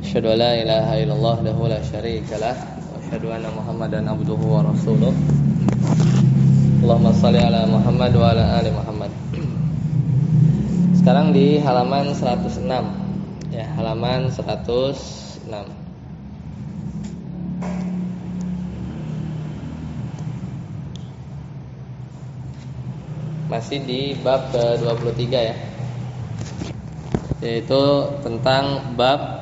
Asyhadu an la ilaha illallah wahdahu la syarikalah wa asyhadu anna Muhammadan abduhu wa rasuluh. Allahumma shalli ala Muhammad wa ala ali Muhammad. Sekarang di halaman 106. Ya, halaman 106. Masih di bab ke-23 ya. Yaitu tentang bab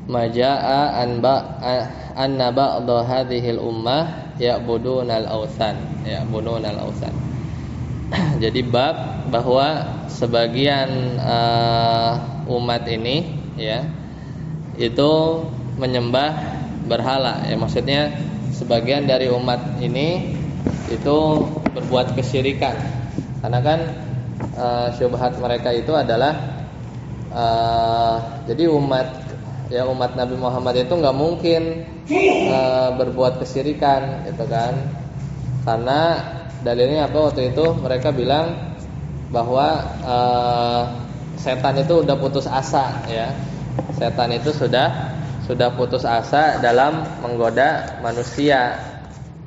majaa anna ba'dha hadhil ummah ya'budunal awsan. Jadi bab bahwa sebagian umat ini ya itu menyembah berhala. Ya maksudnya sebagian dari umat ini itu berbuat kesyirikan. Karena kan syubhat mereka itu adalah jadi umat Nabi Muhammad itu nggak mungkin berbuat kesyirikan, gitu kan? Karena dalilnya apa waktu itu? Mereka bilang bahwa setan itu udah putus asa, ya. Setan itu sudah putus asa dalam menggoda manusia,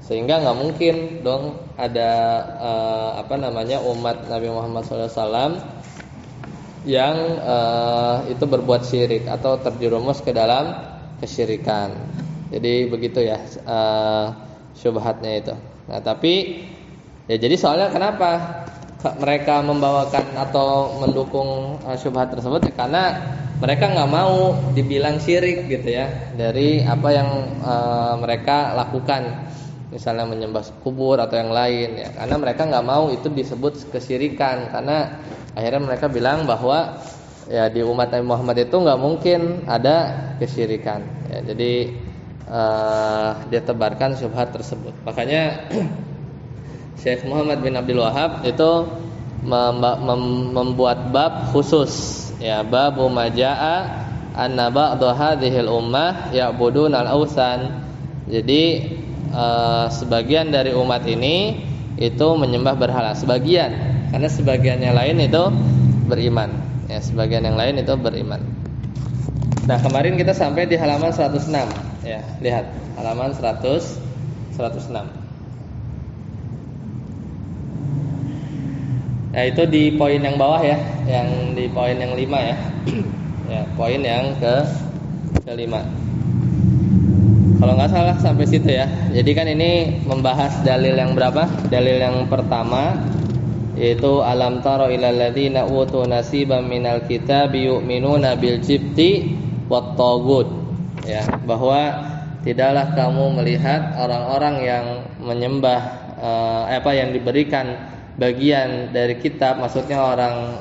sehingga nggak mungkin dong ada umat Nabi Muhammad SAW yang itu berbuat syirik atau terjerumus ke dalam kesyirikan. Jadi begitu ya syubhatnya itu. Nah tapi ya jadi soalnya kenapa mereka membawakan atau mendukung syubhat tersebut ya, karena mereka nggak mau dibilang syirik gitu ya dari apa yang mereka lakukan, misalnya menyembah kubur atau yang lain ya, karena mereka nggak mau itu disebut kesyirikan. Karena akhirnya mereka bilang bahwa ya di umat Nabi Muhammad itu nggak mungkin ada kesyirikan ya, jadi dia tebarkan syubhat tersebut. Makanya Syekh Muhammad bin Abdul Wahhab itu membuat bab khusus ya, babu majaa anna ba'dha hadhil ummah ya'budunal awsan. Jadi sebagian dari umat ini itu menyembah berhala, sebagian, karena sebagian yang lain itu beriman. Ya, sebagian yang lain itu beriman. Nah, kemarin kita sampai di halaman 106. Ya, lihat halaman 106. Nah, itu di poin yang bawah ya, yang di poin yang 5 ya. Ya, poin yang ke-5. Kalau nggak salah sampai situ ya. Jadi kan ini membahas dalil yang berapa? Dalil yang pertama yaitu alam taro ilal ladzina utu nasiban minal kitabi yu'minuna bil jibti wat tagut. Ya, bahwa tidaklah kamu melihat orang-orang yang menyembah yang diberikan bagian dari kitab, maksudnya orang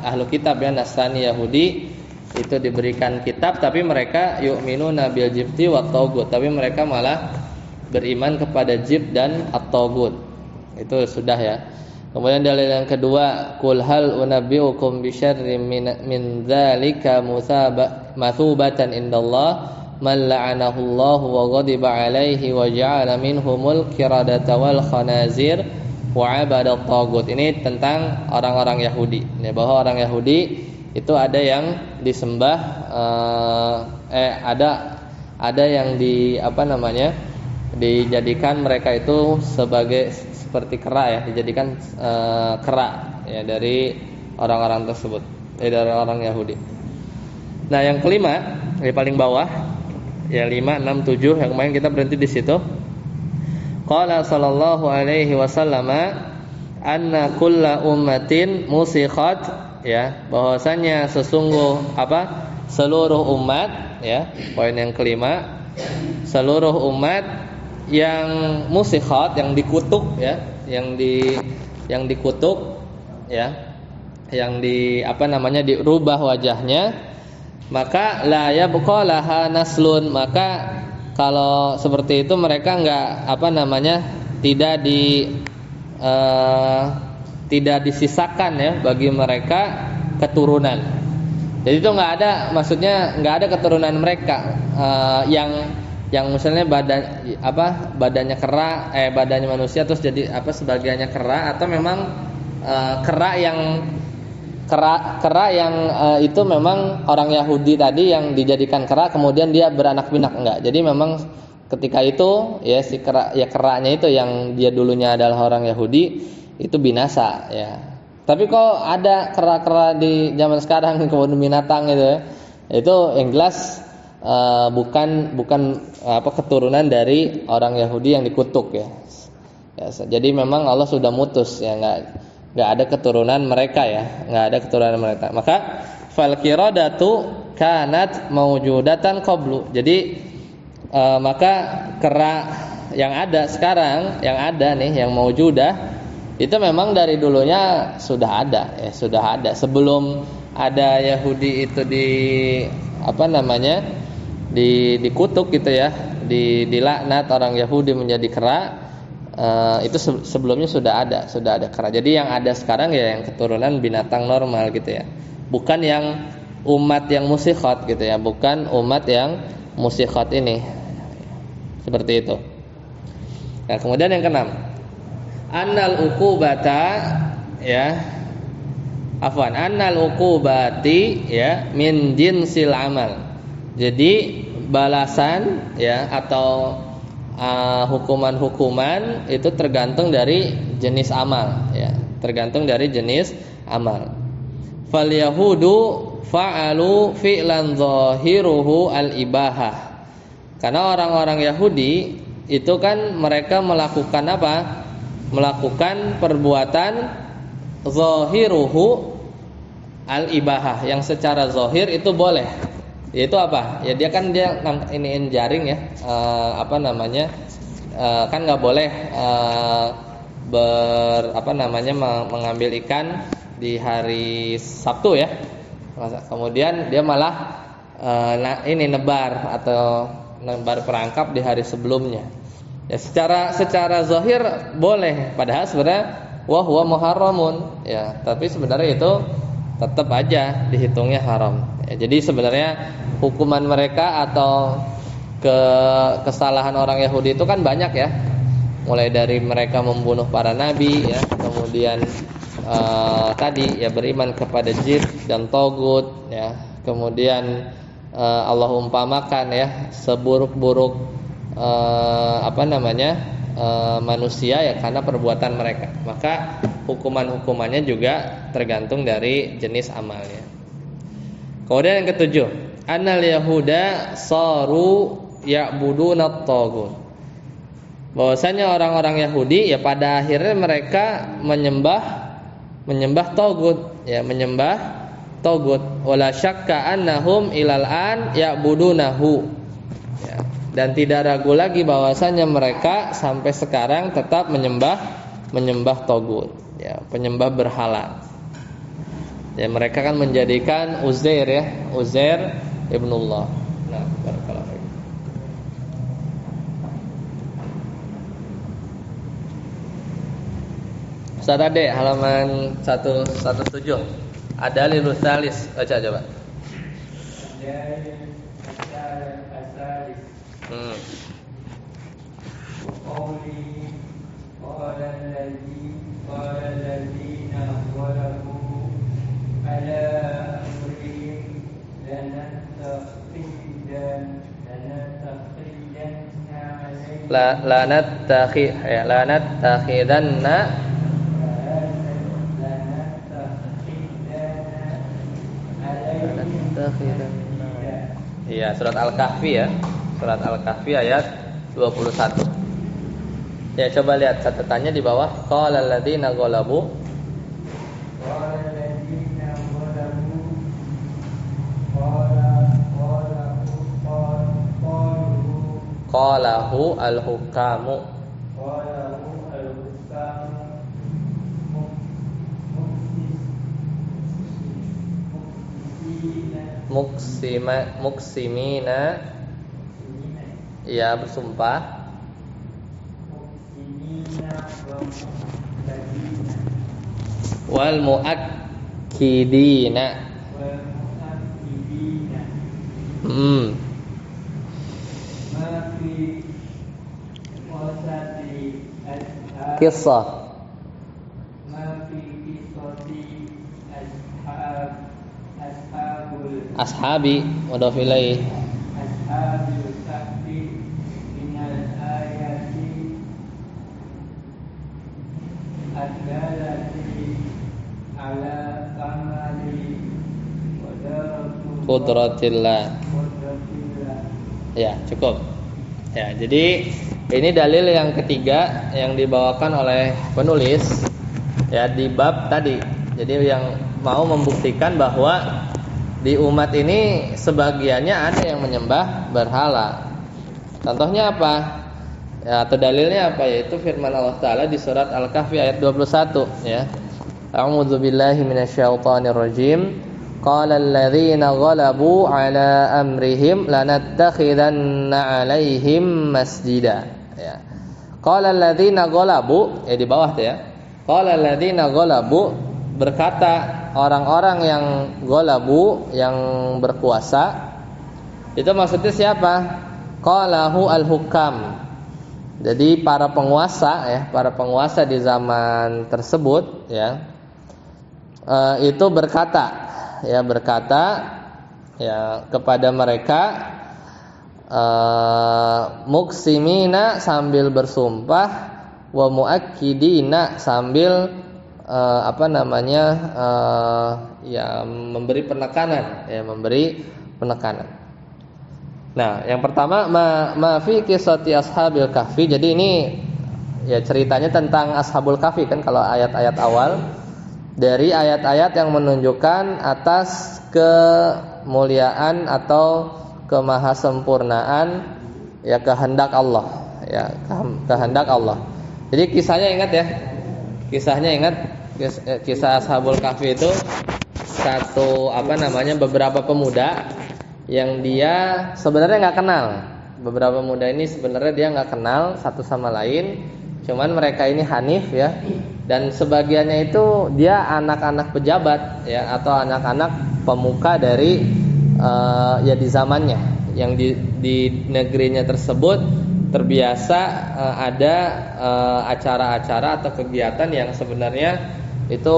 ahlu kitab ya, Nasrani, Yahudi, itu diberikan kitab tapi mereka yu'minuna bil jibti wat tagut, tapi mereka malah beriman kepada jib dan at-tagut. Itu sudah ya. Kemudian dalil yang kedua, qul hal unabbiukum bi syarrin min dzalika mathubatan indallah man la'anahu Allah wa ghadiba 'alaihi wa ja'ala minhumul qiradata wal khanazir wa 'abada at-tagut. Ini tentang orang-orang Yahudi. Ya, bahwa orang Yahudi itu ada yang disembah ada yang dijadikan mereka itu seperti kera ya, dijadikan kera ya dari orang-orang tersebut, dari orang Yahudi. Nah, yang kelima, di paling bawah ya, 5, 6, 7, yang kemarin kita berhenti di situ. Qala sallallahu alaihi wasallam anna kulla ummatin musikhat, ya, bahwasanya seluruh umat ya, poin yang kelima, seluruh umat yang musikhat, yang dikutuk ya, yang dikutuk ya, yang dirubah wajahnya, maka la yabqa laha naslun, maka kalau seperti itu mereka tidak disisakan ya bagi mereka keturunan. Jadi itu nggak ada, maksudnya nggak ada keturunan mereka yang misalnya badannya kera, badannya manusia terus jadi sebagiannya kera, atau memang kera kera yang itu memang orang Yahudi tadi yang dijadikan kera kemudian dia beranak pinak, enggak. Jadi memang ketika itu ya si keranya itu yang dia dulunya adalah orang Yahudi itu binasa ya. Tapi kok ada kera-kera di zaman sekarang kemudian binatang gitu ya. Itu yang jelas bukan keturunan dari orang Yahudi yang dikutuk ya. Jadi memang Allah sudah mutus ya, enggak ada keturunan mereka ya, enggak ada keturunan mereka. Maka fal qiradatu kanat maujudatan qablu. Jadi maka kera yang ada sekarang, yang ada nih, yang maujudah itu memang dari dulunya sudah ada ya, sudah ada. Sebelum ada Yahudi itu dikutuk gitu ya, dilaknat orang Yahudi menjadi kera. Itu sebelumnya sudah ada kera. Jadi yang ada sekarang ya yang keturunan binatang normal gitu ya, bukan yang umat yang musikhat gitu ya, bukan umat yang musikhat ini, seperti itu. Nah kemudian yang keenam, annal uqubati ya min jinsil amal. Jadi balasan ya atau hukuman-hukuman itu tergantung dari jenis amal ya, tergantung dari jenis amal. Fal yahudu fa'alu fi'lan zahiruhu al-ibahah. Karena orang-orang Yahudi itu kan mereka melakukan apa? Melakukan perbuatan zahiruhu al-ibahah, yang secara zahir itu boleh. Yaitu apa? Ya dia iniin jaring ya, kan nggak boleh mengambil ikan di hari Sabtu ya. Kemudian dia malah nebar perangkap di hari sebelumnya. Ya secara zahir boleh, padahal sebenarnya wa huwa muharramun ya, tapi sebenarnya itu tetap aja dihitungnya haram. Ya, jadi sebenarnya hukuman mereka atau kesalahan orang Yahudi itu kan banyak ya. Mulai dari mereka membunuh para nabi ya, kemudian tadi ya beriman kepada jin dan togut ya. Kemudian Allah umpamakan ya seburuk-buruk manusia ya karena perbuatan mereka. Maka hukuman-hukumannya juga tergantung dari jenis amalnya. Kemudian yang ketujuh, annal yahuda saru ya'buduna at-taghut. Bahwasanya orang-orang Yahudi ya pada akhirnya mereka menyembah tagut ya, menyembah tagut. Wala syakka annahum ilal an ya'budunahu ya. Dan tidak ragu lagi bahwasanya mereka sampai sekarang tetap menyembah tagut ya, penyembah berhala. Ya mereka kan menjadikan Uzair ibnullah. Nah, barakallahu fiik. Ustaz Ade halaman 117. Ada lilus salis, baca coba. Iya, surat Al-Kahfi ya. Surat Al-Kahfi ayat 21. Ya, coba lihat catatannya di bawah. Qala alladziina ghalabu qalahu al-hukamu muksimina ya bersumpah wal muakkidina kisah ma fi qisati ashabi mudhof ilaih. ashabil kahfi minal ayati ad-dalati ala kamali Qudratillah. qudratillah. Ya, cukup. Ya, jadi ini dalil yang ketiga yang dibawakan oleh penulis ya di bab tadi. Jadi yang mau membuktikan bahwa di umat ini sebagiannya ada yang menyembah berhala. Contohnya apa? Ya, atau dalilnya apa? Yaitu firman Allah Ta'ala di surat Al-Kahfi ayat 21 ya. A'udzu billahi minasyaitonir rajim. Qala alladziina ghalabu 'ala amrihim lanattakhidanna 'alaihim masjida. Ya. Qala alladziina ghalabu ya di bawah tuh ya. Qala alladziina ghalabu berkata orang-orang yang ghalabu yang berkuasa. Itu maksudnya siapa? Qalahu al-hukam. Jadi para penguasa di zaman tersebut ya itu berkata kepada mereka muksimina sambil bersumpah wa muakkidina sambil memberi penekanan. Nah, yang pertama ma fi qissati ashabil kahfi. Jadi ini ya ceritanya tentang ashabul kahfi kan kalau ayat-ayat awal dari ayat-ayat yang menunjukkan atas kemuliaan atau kemahasempurnaan ya kehendak Allah ya kehendak Allah. Jadi kisahnya ingat kisah ashabul kahfi itu beberapa pemuda yang dia sebenarnya nggak kenal. Beberapa pemuda ini sebenarnya dia nggak kenal satu sama lain. Cuman mereka ini hanif ya. Dan sebagiannya itu dia anak-anak pejabat ya atau anak-anak pemuka dari di zamannya yang di negerinya tersebut terbiasa ada acara-acara atau kegiatan yang sebenarnya itu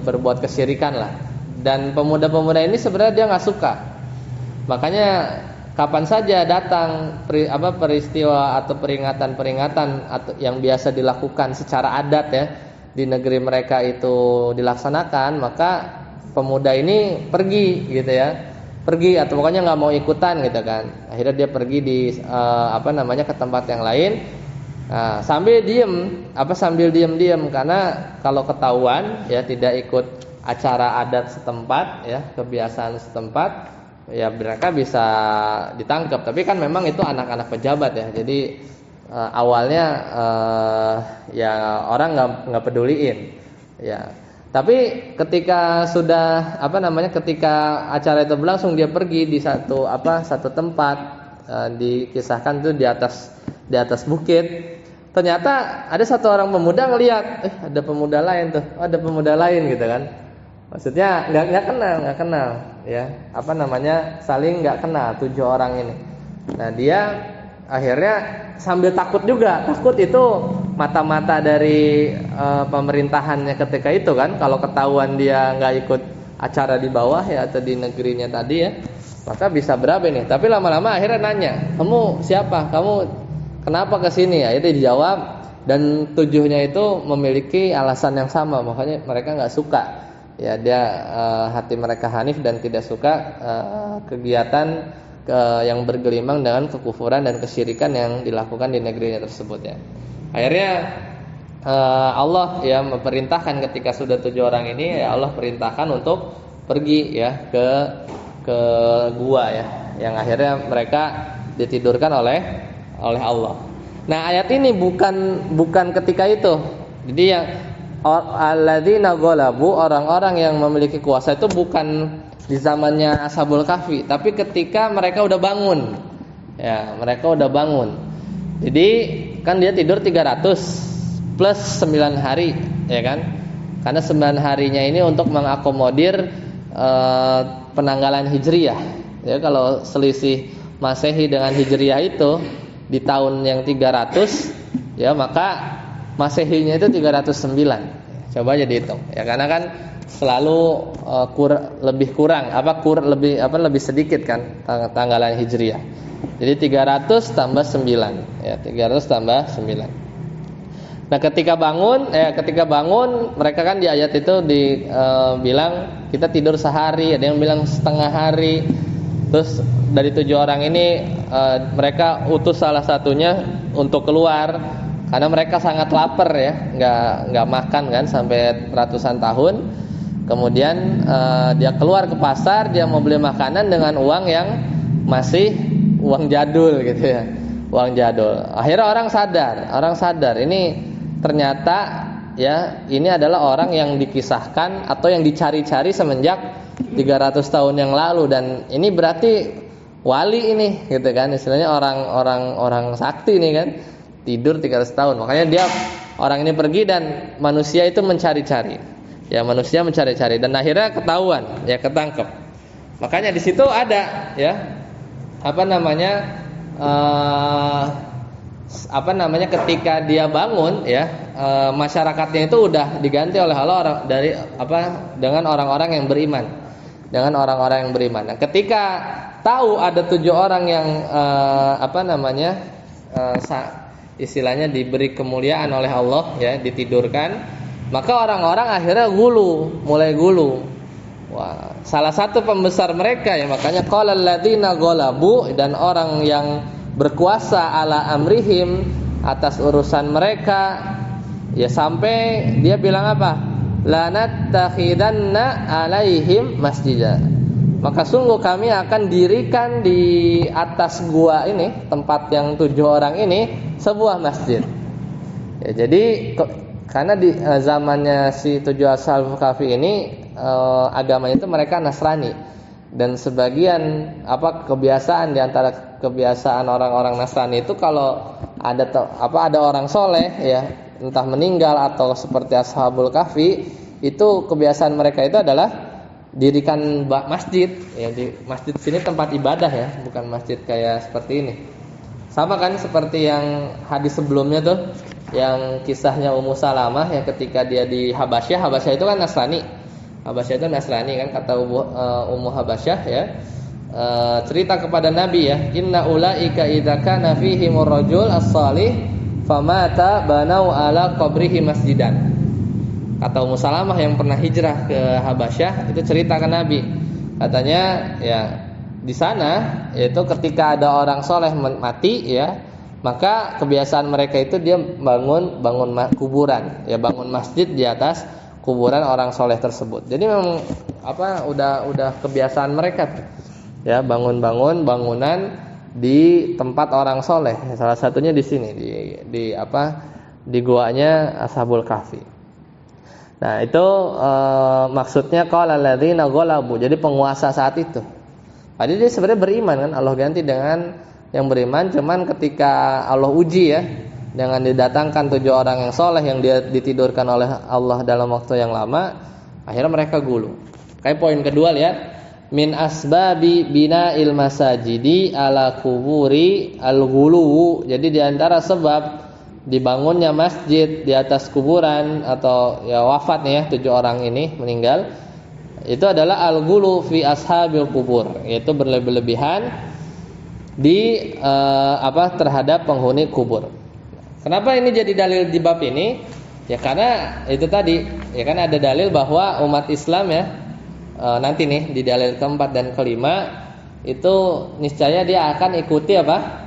berbuat kesyirikan lah. Dan pemuda-pemuda ini sebenarnya dia nggak suka. Makanya kapan saja datang peristiwa atau peringatan-peringatan atau yang biasa dilakukan secara adat ya di negeri mereka itu dilaksanakan, maka pemuda ini pergi gitu ya. Pergi atau pokoknya nggak mau ikutan gitu kan. Akhirnya dia pergi di ke tempat yang lain. Nah, sambil diam karena kalau ketahuan ya tidak ikut acara adat setempat ya, kebiasaan setempat ya mereka bisa ditangkap. Tapi kan memang itu anak-anak pejabat ya. Jadi awalnya orang nggak peduliin ya. Tapi ketika sudah ketika acara itu berlangsung dia pergi di satu tempat dikisahkan tuh di atas bukit. Ternyata ada satu orang pemuda ngelihat, ada pemuda lain tuh, ada pemuda lain gitu kan. Maksudnya nggak kenal, ya saling nggak kenal 7 orang ini. Nah dia akhirnya sambil takut itu mata-mata dari pemerintahannya ketika itu kan. Kalau ketahuan dia nggak ikut acara di bawah ya atau di negerinya tadi ya, maka bisa berapa nih. Tapi lama-lama akhirnya nanya, kamu siapa? Kamu kenapa kesini? Ya itu dijawab dan 7-nya itu memiliki alasan yang sama, makanya mereka nggak suka. Ya dia hati mereka hanif dan tidak suka kegiatan yang bergelimang dengan kekufuran dan kesyirikan yang dilakukan di negerinya tersebut ya. Akhirnya Allah ya memerintahkan ketika sudah 7 orang ini ya Allah perintahkan untuk pergi ya ke gua ya, yang akhirnya mereka ditidurkan oleh Allah. Nah ayat ini bukan ketika itu. Jadi yang alladzina ghalabu, orang-orang yang memiliki kuasa itu bukan di zamannya Ashabul Kahfi, tapi ketika mereka udah bangun. Ya, mereka udah bangun. Jadi kan dia tidur 300 plus 9 hari, ya kan? Karena 9 harinya ini untuk mengakomodir penanggalan Hijriyah. Ya, kalau selisih Masehi dengan Hijriyah itu di tahun yang 300, ya maka Masehinya itu 309. Coba aja dihitung. Ya karena kan selalu lebih kurang lebih sedikit kan tanggalan Hijriah. Jadi 300 tambah 9 ya, 300 tambah 9. Nah, ketika bangun mereka kan di ayat itu bilang kita tidur sehari, ada yang bilang setengah hari. Terus dari 7 orang ini mereka utus salah satunya untuk keluar karena mereka sangat lapar ya, nggak makan kan sampai ratusan tahun. Kemudian dia keluar ke pasar, dia mau beli makanan dengan uang yang masih uang jadul gitu ya, uang jadul. Akhirnya orang sadar ini ternyata ya ini adalah orang yang dikisahkan atau yang dicari-cari semenjak 300 tahun yang lalu, dan ini berarti wali ini gitu kan, istilahnya orang sakti ini kan, tidur 300 tahun. Makanya orang ini pergi dan manusia itu mencari-cari. Ya, manusia mencari-cari dan akhirnya ketahuan, ya ketangkep. Makanya di situ ada ya ketika dia bangun ya, masyarakatnya itu udah diganti oleh Allah dengan orang-orang yang beriman. Nah, ketika tahu ada 7 orang yang istilahnya diberi kemuliaan oleh Allah ya, ditidurkan, maka orang-orang akhirnya mulai gulu. Wah, salah satu pembesar mereka ya, makanya qala alladziina ghalabu, dan orang yang berkuasa ala amrihim, atas urusan mereka ya, sampai dia bilang apa? Lanattakhidanna alaihim masjidah. Maka sungguh kami akan dirikan di atas gua ini, tempat yang 7 orang ini, sebuah masjid. Ya, jadi karena di zamannya si 7 Ashabul Kahfi ini agamanya itu mereka Nasrani, dan sebagian kebiasaan di antara kebiasaan orang-orang Nasrani itu kalau ada orang soleh ya, entah meninggal atau seperti Ashabul Kahfi, itu kebiasaan mereka itu adalah dirikan masjid ya, di masjid sini tempat ibadah ya, bukan masjid kayak seperti ini. Sama kan seperti yang hadis sebelumnya tuh, yang kisahnya Ummu Salamah ya, ketika dia di Habasyah itu kan Nasrani. Habasyah itu Nasrani kan, kata Ummu Habasyah ya, cerita kepada Nabi ya, inna ulaika idza kana fihimur rajul as-salih famata banau ala qabrihi masjidan. Kata Ummu Salamah yang pernah hijrah ke Habasyah itu cerita ke Nabi, katanya ya di sana yaitu ketika ada orang soleh mati ya, maka kebiasaan mereka itu dia bangun kuburan ya, bangun masjid di atas kuburan orang soleh tersebut. Jadi memang udah kebiasaan mereka ya, bangunan di tempat orang soleh. Salah satunya di sini di guanya Ashabul Kahfi. Nah itu maksudnya qala alladziina ghalabu, jadi penguasa saat itu. Padahal dia sebenarnya beriman kan, Allah ganti dengan yang beriman, cuman ketika Allah uji ya, dengan didatangkan 7 orang yang soleh yang dia ditidurkan oleh Allah dalam waktu yang lama, akhirnya mereka gulu. Kayak poin kedua, lihat, min asbabi bina'il masajidi ala kuburi al-ghuluwu. Jadi diantara sebab dibangunnya masjid di atas kuburan atau ya wafatnya ya 7 orang ini meninggal, itu adalah al-ghulu fi ashabil kubur, yaitu berlebihan di terhadap penghuni kubur. Kenapa ini jadi dalil di bab ini? Ya karena itu tadi, ya kan ada dalil bahwa umat Islam ya nanti nih di dalil keempat dan kelima itu niscaya dia akan ikuti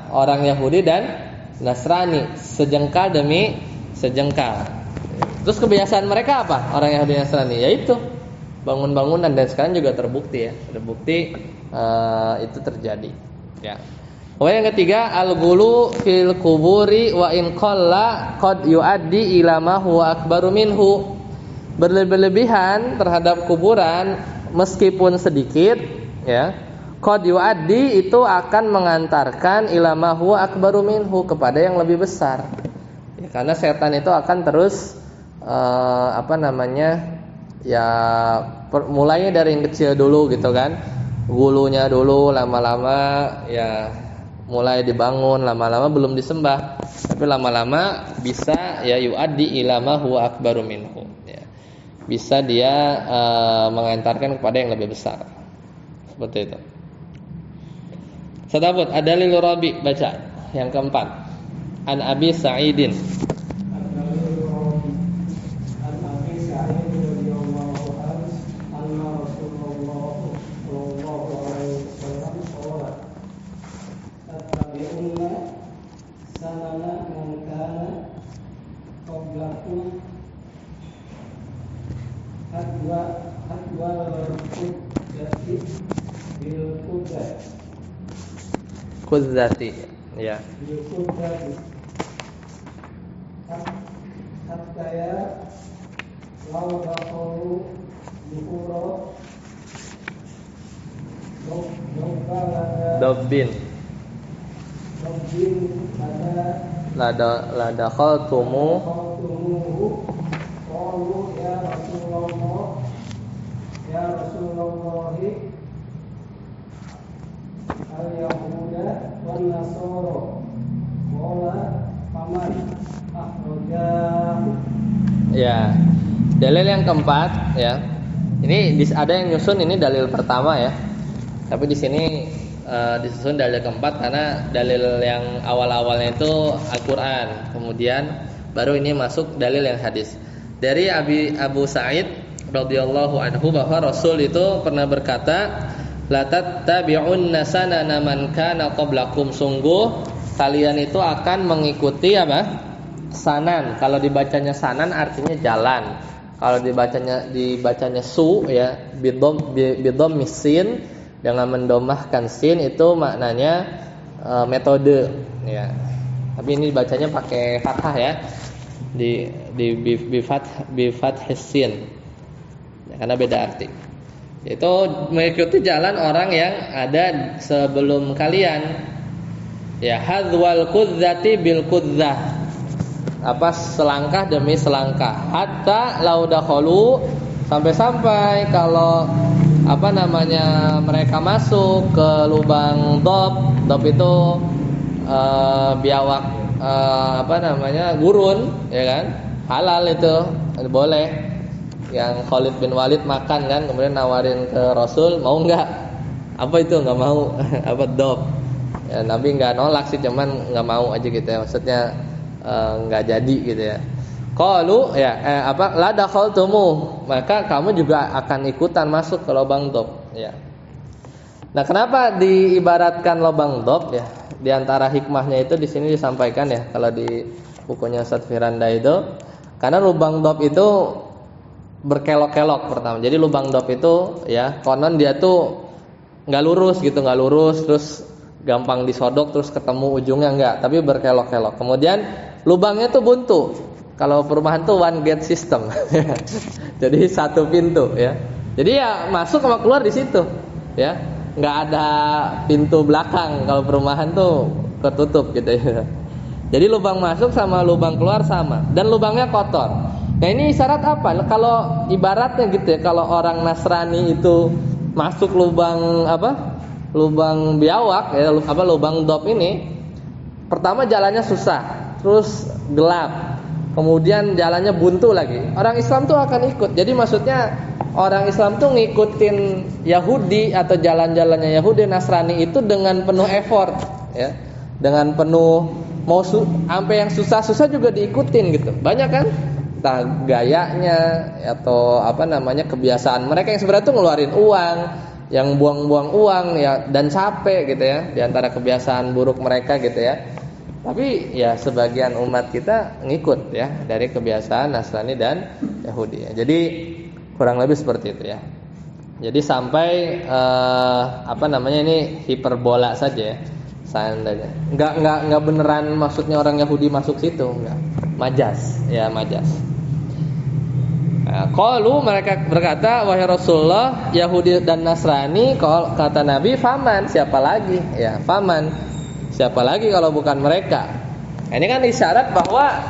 orang Yahudi dan Nasrani sejengkal demi sejengkal. Terus kebiasaan mereka apa? Orang Yahudi dan Nasrani yaitu bangunan, dan sekarang juga terbukti itu terjadi. Ya. Kemudian yang ketiga, al-ghulu fil kuburi wa in qalla qad yuaddi ila ma huwa akbaru minhu. Berlebihan terhadap kuburan meskipun sedikit ya, qad yuaddi itu akan mengantarkan ila ma huwa akbaru minhu, kepada yang lebih besar. Ya, karena setan itu akan terus mulainya dari yang kecil dulu gitu kan, gulunya dulu, lama-lama ya mulai dibangun, lama-lama belum disembah, tapi lama-lama bisa ya yuaddi ila ma huwa akbaru minhu, ya. Bisa dia mengantarkan kepada yang lebih besar. Seperti itu. Sadabut adalil rabi, baca yang keempat. An Abi Sa'idin. Kudzati, ya. Hatta ya lau dakhalu dukhura Dobbin la dakhaltumu qalu ya Rasulullah al-yahuda wan nasara qala faman akhrajahu. Ya. Dalil yang keempat, ya. Ini ada yang nyusun ini dalil pertama, ya. Tapi di sini disusun dalil keempat karena dalil yang awal-awalnya itu Al-Qur'an, kemudian baru ini masuk dalil yang hadis. Dari Abu Sa'id radhiyallahu anhu bahwa Rasul itu pernah berkata, la tattabi'unna sanana man kana qablakum, sungguh kalian itu akan mengikuti apa? Sanan. Kalau dibacanya sanan artinya jalan. Kalau dibacanya su, ya, bidom misin dengan mendomahkan sin, itu maknanya metode, ya. Tapi ini bacanya pakai fathah, ya. Di fathah sin. Ya, karena beda arti. Itu mengikuti jalan orang yang ada sebelum kalian. Ya, hadzwal kudzati bil kudzah. Apa, selangkah demi selangkah, hatta laudakhalu, sampai kalau apa namanya mereka masuk ke lubang dob itu biawak apa namanya gurun, ya kan, halal itu boleh. Yang Khalid bin Walid makan kan, kemudian nawarin ke Rasul, mau nggak? Apa itu nggak mau? Apa dob? Ya, Nabi nggak nolak sih, cuman nggak mau aja gitu ya, maksudnya nggak jadi gitu ya. Qalu, ya, la dakhaltumu, maka kamu juga akan ikutan masuk ke lubang dob, ya. Nah, kenapa diibaratkan lubang dob, ya? Di antara hikmahnya itu di sini disampaikan, ya, kalau di bukunya Ustaz Firanda itu, karena lubang dob itu berkelok-kelok pertama. Jadi lubang dob itu, ya, konon dia tuh nggak lurus gitu, nggak lurus terus gampang disodok terus ketemu ujungnya, enggak, tapi berkelok-kelok. Kemudian lubangnya tuh buntu. Kalau perumahan tuh one gate system. Jadi satu pintu, ya. Jadi ya masuk sama keluar di situ, ya. Enggak ada pintu belakang. Kalau perumahan tuh ketutup gitu, ya. Jadi lubang masuk sama lubang keluar sama, dan lubangnya kotor. Nah, ini syarat apa? Kalau ibaratnya gitu ya, kalau orang Nasrani itu masuk lubang apa? Lubang biawak, ya, lubang dob ini, pertama jalannya susah, terus gelap, kemudian jalannya buntu lagi. Orang Islam tuh akan ikut. Jadi maksudnya orang Islam tuh ngikutin Yahudi atau jalan-jalannya Yahudi Nasrani itu dengan penuh effort, ya, dengan penuh mau sampai yang susah-susah juga diikutin gitu. Banyak kan? Entah gayanya atau apa namanya kebiasaan mereka yang sebenarnya tuh ngeluarin uang, yang buang-buang uang, ya, dan capek gitu ya, di antara kebiasaan buruk mereka gitu ya. Tapi ya sebagian umat kita ngikut, ya, dari kebiasaan Nasrani dan Yahudi, ya. Jadi kurang lebih seperti itu, ya. Jadi sampai apa namanya, ini hiperbola saja, ya, seandainya. Enggak beneran maksudnya orang Yahudi masuk situ, enggak. Majas, ya, majas. Qalu, mereka berkata, wahai Rasulullah, Yahudi dan Nasrani. Kata Nabi, faman, siapa lagi? Ya, faman, siapa lagi kalau bukan mereka? Nah, ini kan isyarat bahwa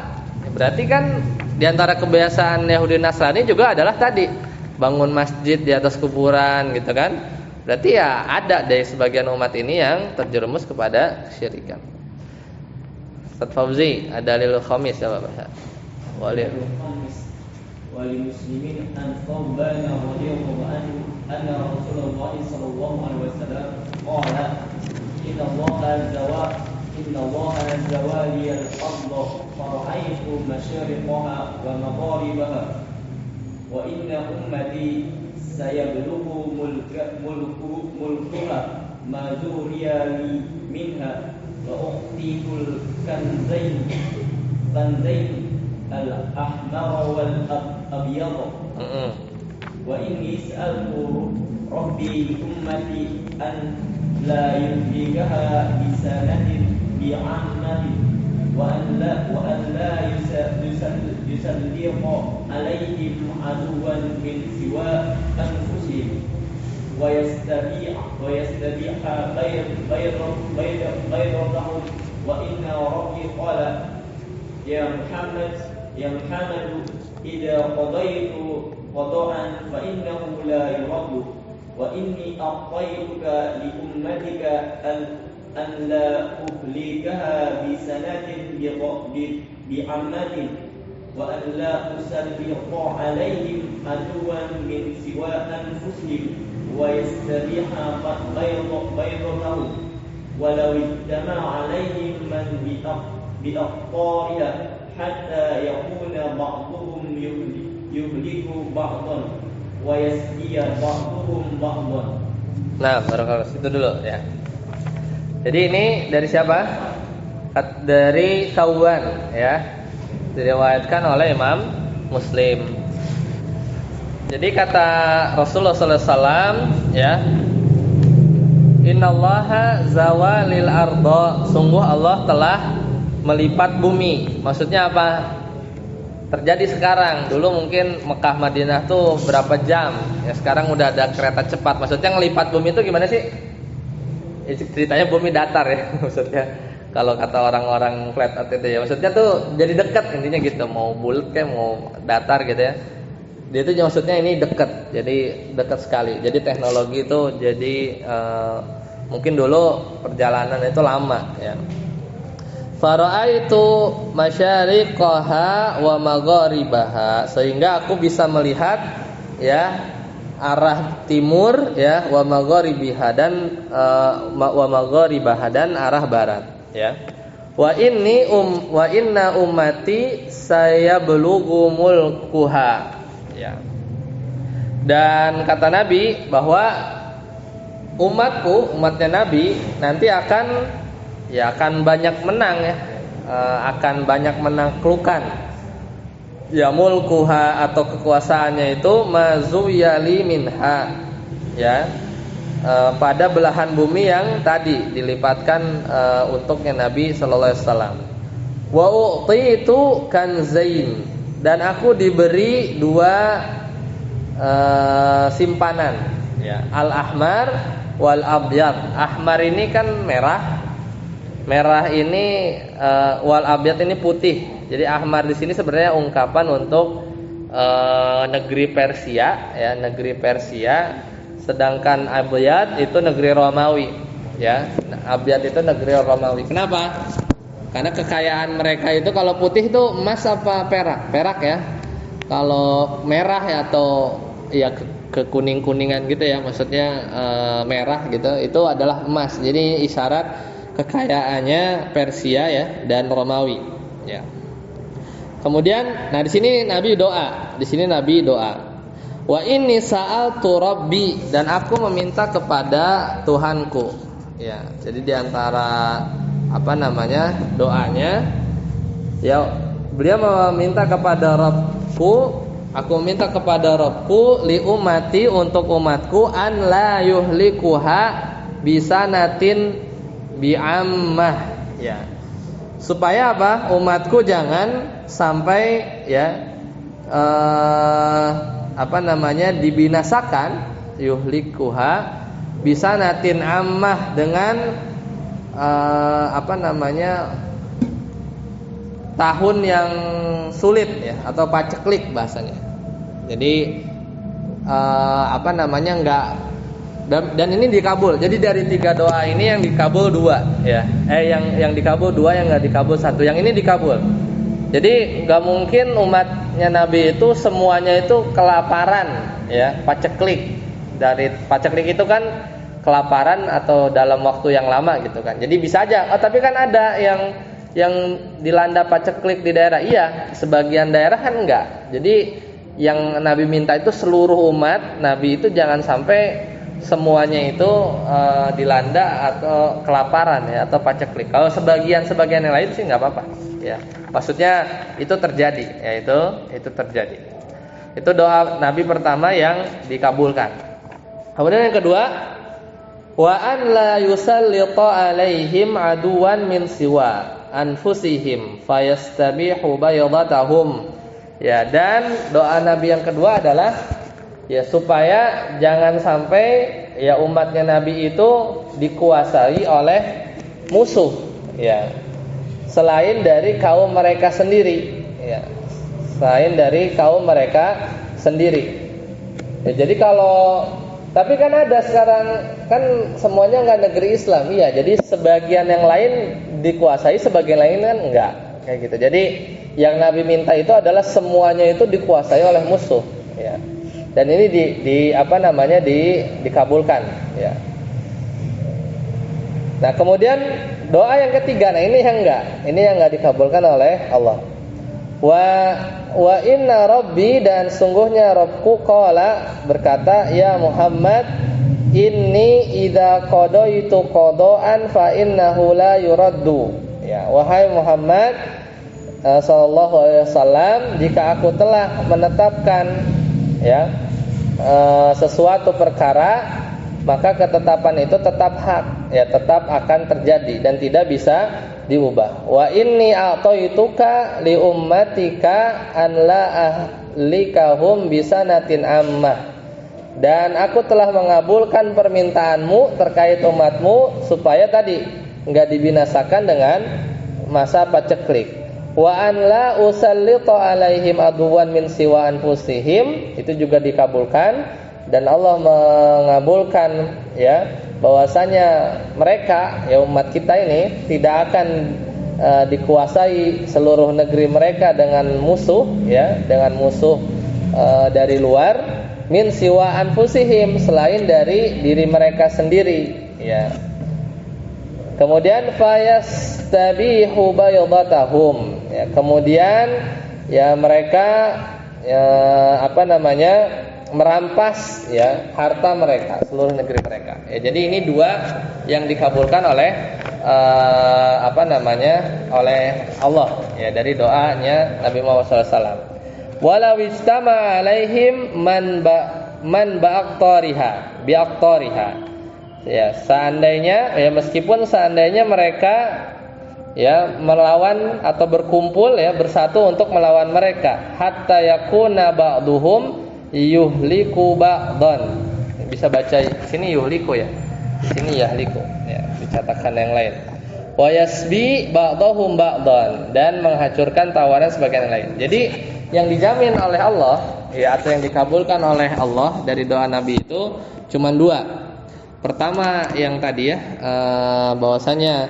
berarti kan di antara kebiasaan Yahudi dan Nasrani juga adalah tadi bangun masjid di atas kuburan gitu kan, Berarti ya ada dari sebagian umat ini yang terjerumus kepada kesyirikan. Ustaz Fauzi, ada dalil khamis ya Bapak? Walil وللمسلمين أن ثوبان رضي الله عنه أن رسول الله صلى الله عليه وسلم قال إن الله زوالي الأرض فرأيت مشارقها ومغاربها وإن أمتي سيبلغ ملكها ما زوري لي منها وأعطيت الكنزين الأحمر والأبيض وإني سألت ربي لأمتي أن لا يهلكها بسنة بعامة وأن لا يسلط عليهم عدوا من سوى أنفسهم ويستبيح غيرهم وإن ربي قال يا محمد إذا قضيت قضاء فإنه لا يرد وإني أعطيتك لأمتك أن لا أهلكها بسنة بعامة وأن لا أسلط عليهم عدوا من سوى أنفسهم ويستبيح بيضهم ولو اجتمع عليهم من بأقطارها حتى يكون بعضهم يهلك بعضا ويسقي بعضهم بعضا. Nah, barangkali itu dulu ya. Jadi ini dari siapa? Dari Thawban ya. Diriwayatkan oleh Imam Muslim. Jadi kata Rasulullah sallallahu alaihi wasallam ya, Innallaha zawalil ardo, sungguh Allah telah melipat bumi. Maksudnya apa? Terjadi sekarang. Dulu mungkin Mekah Madinah tuh berapa jam? Ya sekarang udah ada kereta cepat. Maksudnya ngelipat bumi itu gimana sih? Ceritanya bumi datar ya. Maksudnya kalau kata orang-orang flat earth itu ya. Maksudnya tuh jadi dekat intinya gitu. Mau bulat kayak mau datar gitu ya. Dia itu maksudnya ini dekat. Jadi dekat sekali. Jadi teknologi itu jadi mungkin dulu perjalanan itu lama ya. Fara'aitu masyariqaha wa magharibaha, sehingga aku bisa melihat ya arah timur ya wa magharibiha dan wa magharibaha dan arah barat ya. Wa inna ummati sayablugu mulkuha ya. Dan kata Nabi bahwa umatnya Nabi nanti akan banyak menang ya, akan banyak menaklukkan ya mulkuha atau kekuasaannya itu mazuyali minha ya, pada belahan bumi yang tadi dilipatkan untuknya Nabi sallallahu alaihi wasallam. Wa u'titu kanzain, dan aku diberi dua simpanan ya, al-ahmar wal abyad. Ahmar ini kan merah ini wal abyad ini putih. Jadi ahmar di sini sebenarnya ungkapan untuk negeri Persia ya, negeri Persia. Sedangkan abyad itu negeri Romawi ya. Abyad itu negeri Romawi. Kenapa? Karena kekayaan mereka itu kalau putih itu emas apa perak? Perak ya. Kalau merah ya atau ya kekuning-kuningan gitu ya, maksudnya merah gitu, itu adalah emas. Jadi isyarat kekayaannya Persia ya dan Romawi ya. Kemudian di sini Nabi doa. Wa inni sa'altu rabbi, dan aku meminta kepada Tuhanku. Ya, jadi di antara doanya ya, beliau meminta kepada Rabbku, aku meminta kepada Rabbku li ummati, untuk umatku, an la yuhlikuha bisanatin bi'ammah ya, supaya apa? Umatku jangan sampai ya dibinasakan, yuhlikuha bisanatin ammah, dengan tahun yang sulit ya, atau paceklik bahasanya. Jadi Dan ini dikabul. Jadi dari 3 doa ini yang dikabul 2 ya. Yang dikabul 2, yang nggak dikabul 1. Yang ini dikabul. Jadi nggak mungkin umatnya Nabi itu semuanya itu kelaparan ya, paceklik. Dari paceklik itu kan kelaparan atau dalam waktu yang lama gitu kan. Jadi bisa aja. Oh, tapi kan ada yang dilanda paceklik di daerah. Iya, sebagian daerah kan enggak. Jadi yang Nabi minta itu seluruh umat Nabi itu jangan sampai semuanya itu dilanda atau kelaparan ya, atau paceklik. Kalau sebagian yang lain sih nggak apa-apa ya. Maksudnya itu terjadi ya, itu terjadi. Itu doa Nabi pertama yang dikabulkan. Kemudian yang kedua, wa an la yusallita alaihim aduwan min siwa anfusihim fayastabihu baydatahum. Ya, dan doa Nabi yang kedua adalah ya supaya jangan sampai ya umatnya Nabi itu dikuasai oleh musuh ya, selain dari kaum mereka sendiri ya, selain dari kaum mereka sendiri ya. Jadi kalau tapi kan ada sekarang kan semuanya nggak negeri Islam ya, jadi sebagian yang lain dikuasai, sebagian lain kan enggak kayak gitu. Jadi yang Nabi minta itu adalah semuanya itu dikuasai oleh musuh ya. Dan ini dikabulkan ya. Nah, kemudian doa yang ketiga, nah ini yang enggak dikabulkan oleh Allah. Wa inna rabbi, dan sungguhnya Rabbku qala, berkata, ya Muhammad, inni idza qadaitu qadaan fa innahu la yuraddu. Ya, wahai Muhammad sallallahu alaihi wasallam, jika aku telah menetapkan ya sesuatu perkara, maka ketetapan itu tetap hak ya, tetap akan terjadi dan tidak bisa diubah. Wa inni a'taituka li ummatika an la ahlikahum bisanatin ammah, dan aku telah mengabulkan permintaanmu terkait umatmu supaya tadi enggak dibinasakan dengan masa paceklik. Wa an la usallita alaihim aduwan min siwa anfusihim, itu juga dikabulkan, dan Allah mengabulkan ya bahwasanya mereka ya umat kita ini tidak akan dikuasai seluruh negeri mereka dengan musuh ya, dengan musuh dari luar, min siwa anfusihim, selain dari diri mereka sendiri ya. Kemudian fayastabihu baydatahum ya, kemudian ya mereka merampas ya harta mereka, seluruh negeri mereka ya. Jadi ini 2 yang dikabulkan oleh oleh Allah ya, dari doanya Nabi Muhammad SAW. Walau istama alaihim man ba'aqtariha bi'aqtariha. Ya, seandainya ya, meskipun seandainya mereka ya melawan atau berkumpul ya, bersatu untuk melawan mereka, hatta yakuna ba'duhum yuhliku ba'dan. Bisa baca sini yuhliku ya, di sini yahliku ya, dicatatkan yang lain. Wa yasbi ba'dahum ba'dan, dan menghancurkan tawanan sebagian yang lain. Jadi yang dijamin oleh Allah ya, atau yang dikabulkan oleh Allah dari doa Nabi itu cuma 2. Pertama yang tadi ya, bahwasanya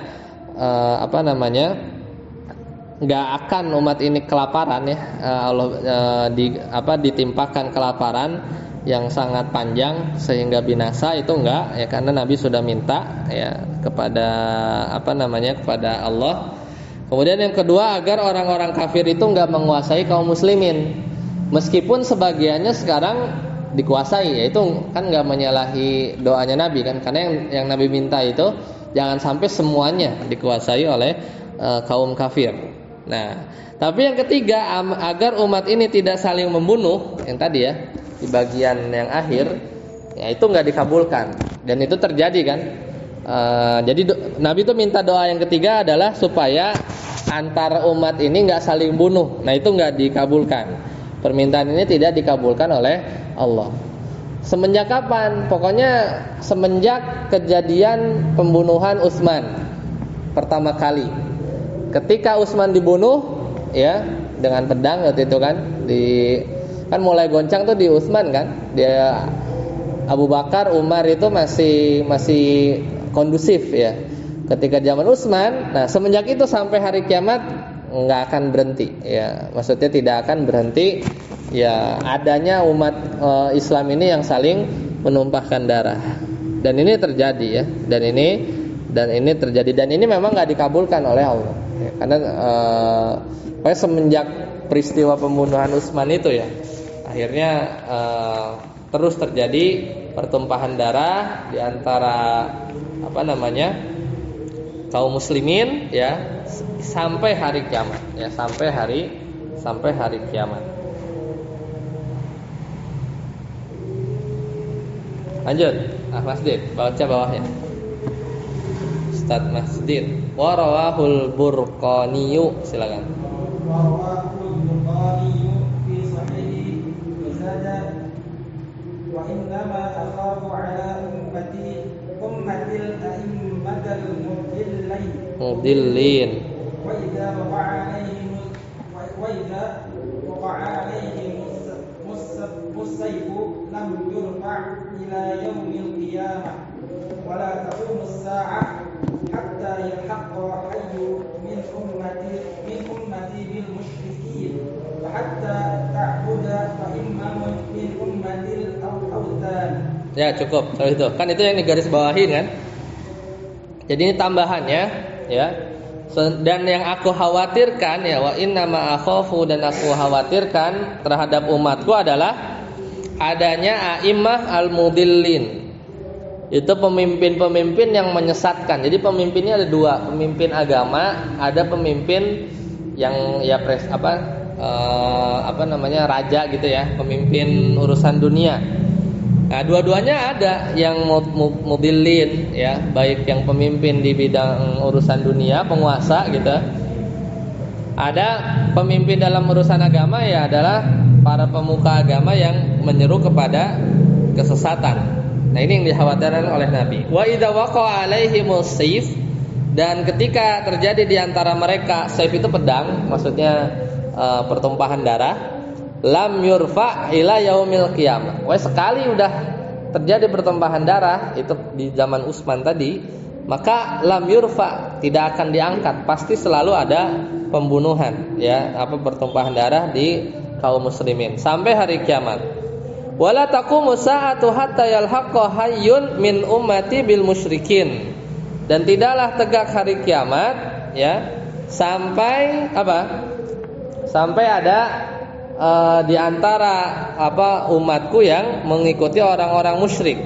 nggak akan umat ini kelaparan ya, Allah ditimpakan kelaparan yang sangat panjang sehingga binasa, itu enggak ya, karena Nabi sudah minta ya kepada kepada Allah. Kemudian yang kedua, agar orang-orang kafir itu enggak menguasai kaum muslimin, meskipun sebagiannya sekarang dikuasai ya, itu kan enggak menyalahi doanya Nabi kan, karena yang Nabi minta itu jangan sampai semuanya dikuasai oleh kaum kafir. Nah, tapi yang ketiga, agar umat ini tidak saling membunuh, yang tadi ya di bagian yang akhir ya, itu enggak dikabulkan, dan itu terjadi kan. Jadi Nabi itu minta doa yang ketiga adalah supaya antar umat ini enggak saling bunuh. Nah, itu enggak dikabulkan. Permintaan ini tidak dikabulkan oleh Allah. Semenjak kapan? Pokoknya semenjak kejadian pembunuhan Utsman pertama kali. Ketika Utsman dibunuh ya dengan pedang waktu itu kan, kan mulai goncang tuh di Utsman kan. Dia Abu Bakar, Umar itu masih kondusif ya. Ketika zaman Utsman, nah semenjak itu sampai hari kiamat nggak akan berhenti ya. Maksudnya tidak akan berhenti ya adanya umat Islam ini yang saling menumpahkan darah. Dan ini terjadi ya. Dan ini terjadi dan ini memang nggak dikabulkan oleh Allah. Ya, karena semenjak peristiwa pembunuhan Utsman itu ya, akhirnya terus terjadi pertumpahan darah di antara kaum muslimin ya sampai hari kiamat ya, sampai hari kiamat. Lanjut, Masjid, baca bawahnya. Ustaz Masjid. Wa rawahul Burqaniyu, silakan. Rawahul Bukhari fi sahih zada wa innama akhafu ala ummatil a'immatil Mudillin. wa idza waqa'a alaihim musayfu lam yurfa' ila yaumil qiyamah wa la taqumu as-sa'ah hatta yalhaqqa hayyu min ummati bil musyrikin wa hatta ta'buda fa immamun min ummatil awthan. Ya cukup, kalau itu kan itu yang digaris bawahi kan. Jadi ini tambahannya ya. Dan yang aku khawatirkan ya, wa inna ma akhafu, dan aku khawatirkan terhadap umatku adalah adanya a'immah al-mudillin. Itu pemimpin-pemimpin yang menyesatkan. Jadi pemimpinnya ada dua, pemimpin agama, ada pemimpin yang ya raja gitu ya, pemimpin urusan dunia. Nah, dua-duanya ada yang mudillin ya, baik yang pemimpin di bidang urusan dunia, penguasa gitu. Ada pemimpin dalam urusan agama ya, adalah para pemuka agama yang menyeru kepada kesesatan. Nah, ini yang dikhawatirkan oleh Nabi. Wa idza waqa'a alaihimus sayf, dan ketika terjadi di antara mereka, sayf itu pedang, maksudnya pertumpahan darah, lam yurfa ila yaumil qiyamah. Wah, sekali udah terjadi pertumpahan darah itu di zaman Utsman tadi, maka lam yurfa, tidak akan diangkat, pasti selalu ada pembunuhan ya, pertumpahan darah di kaum muslimin sampai hari kiamat. Wala taqumu sa'atu hatta yalhaqqa hayyun min ummati bil musyrikin, dan tidaklah tegak hari kiamat ya sampai sampai ada di antara umatku yang mengikuti orang-orang musyrik.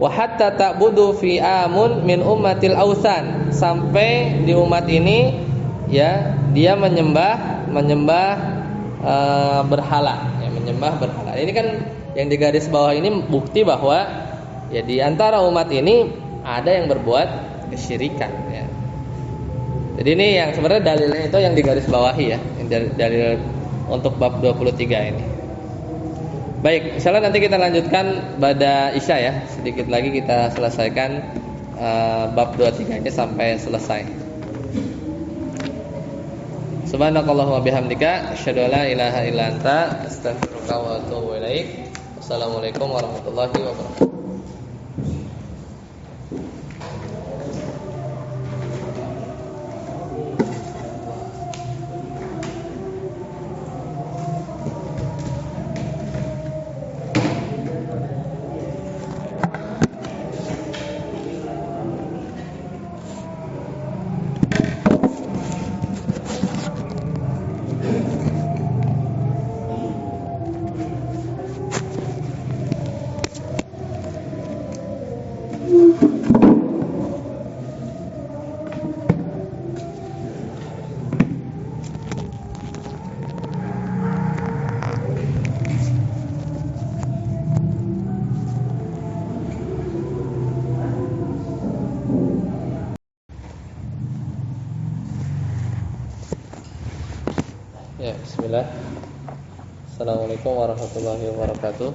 Wa hatta ta'budu fi amun min ummatil awsan, sampai di umat ini ya dia menyembah berhala ya, menyembah berhala. Ini kan yang di garis bawah ini bukti bahwa ya di antara umat ini ada yang berbuat kesyirikan ya. Jadi ini yang sebenarnya dalilnya itu yang di garis bawahi ya, dalil untuk bab 23 ini. Baik, insyaallah nanti kita lanjutkan pada Isya ya. Sedikit lagi kita selesaikan bab 23 ini sampai selesai. Subhanakallahumma bihamdika asyhadu an la ilaha illa anta astaghfiruka wa atubu ilaik. Wassalamualaikum warahmatullahi wabarakatuh. Ya, bismillah. Assalamualaikum warahmatullahi wabarakatuh.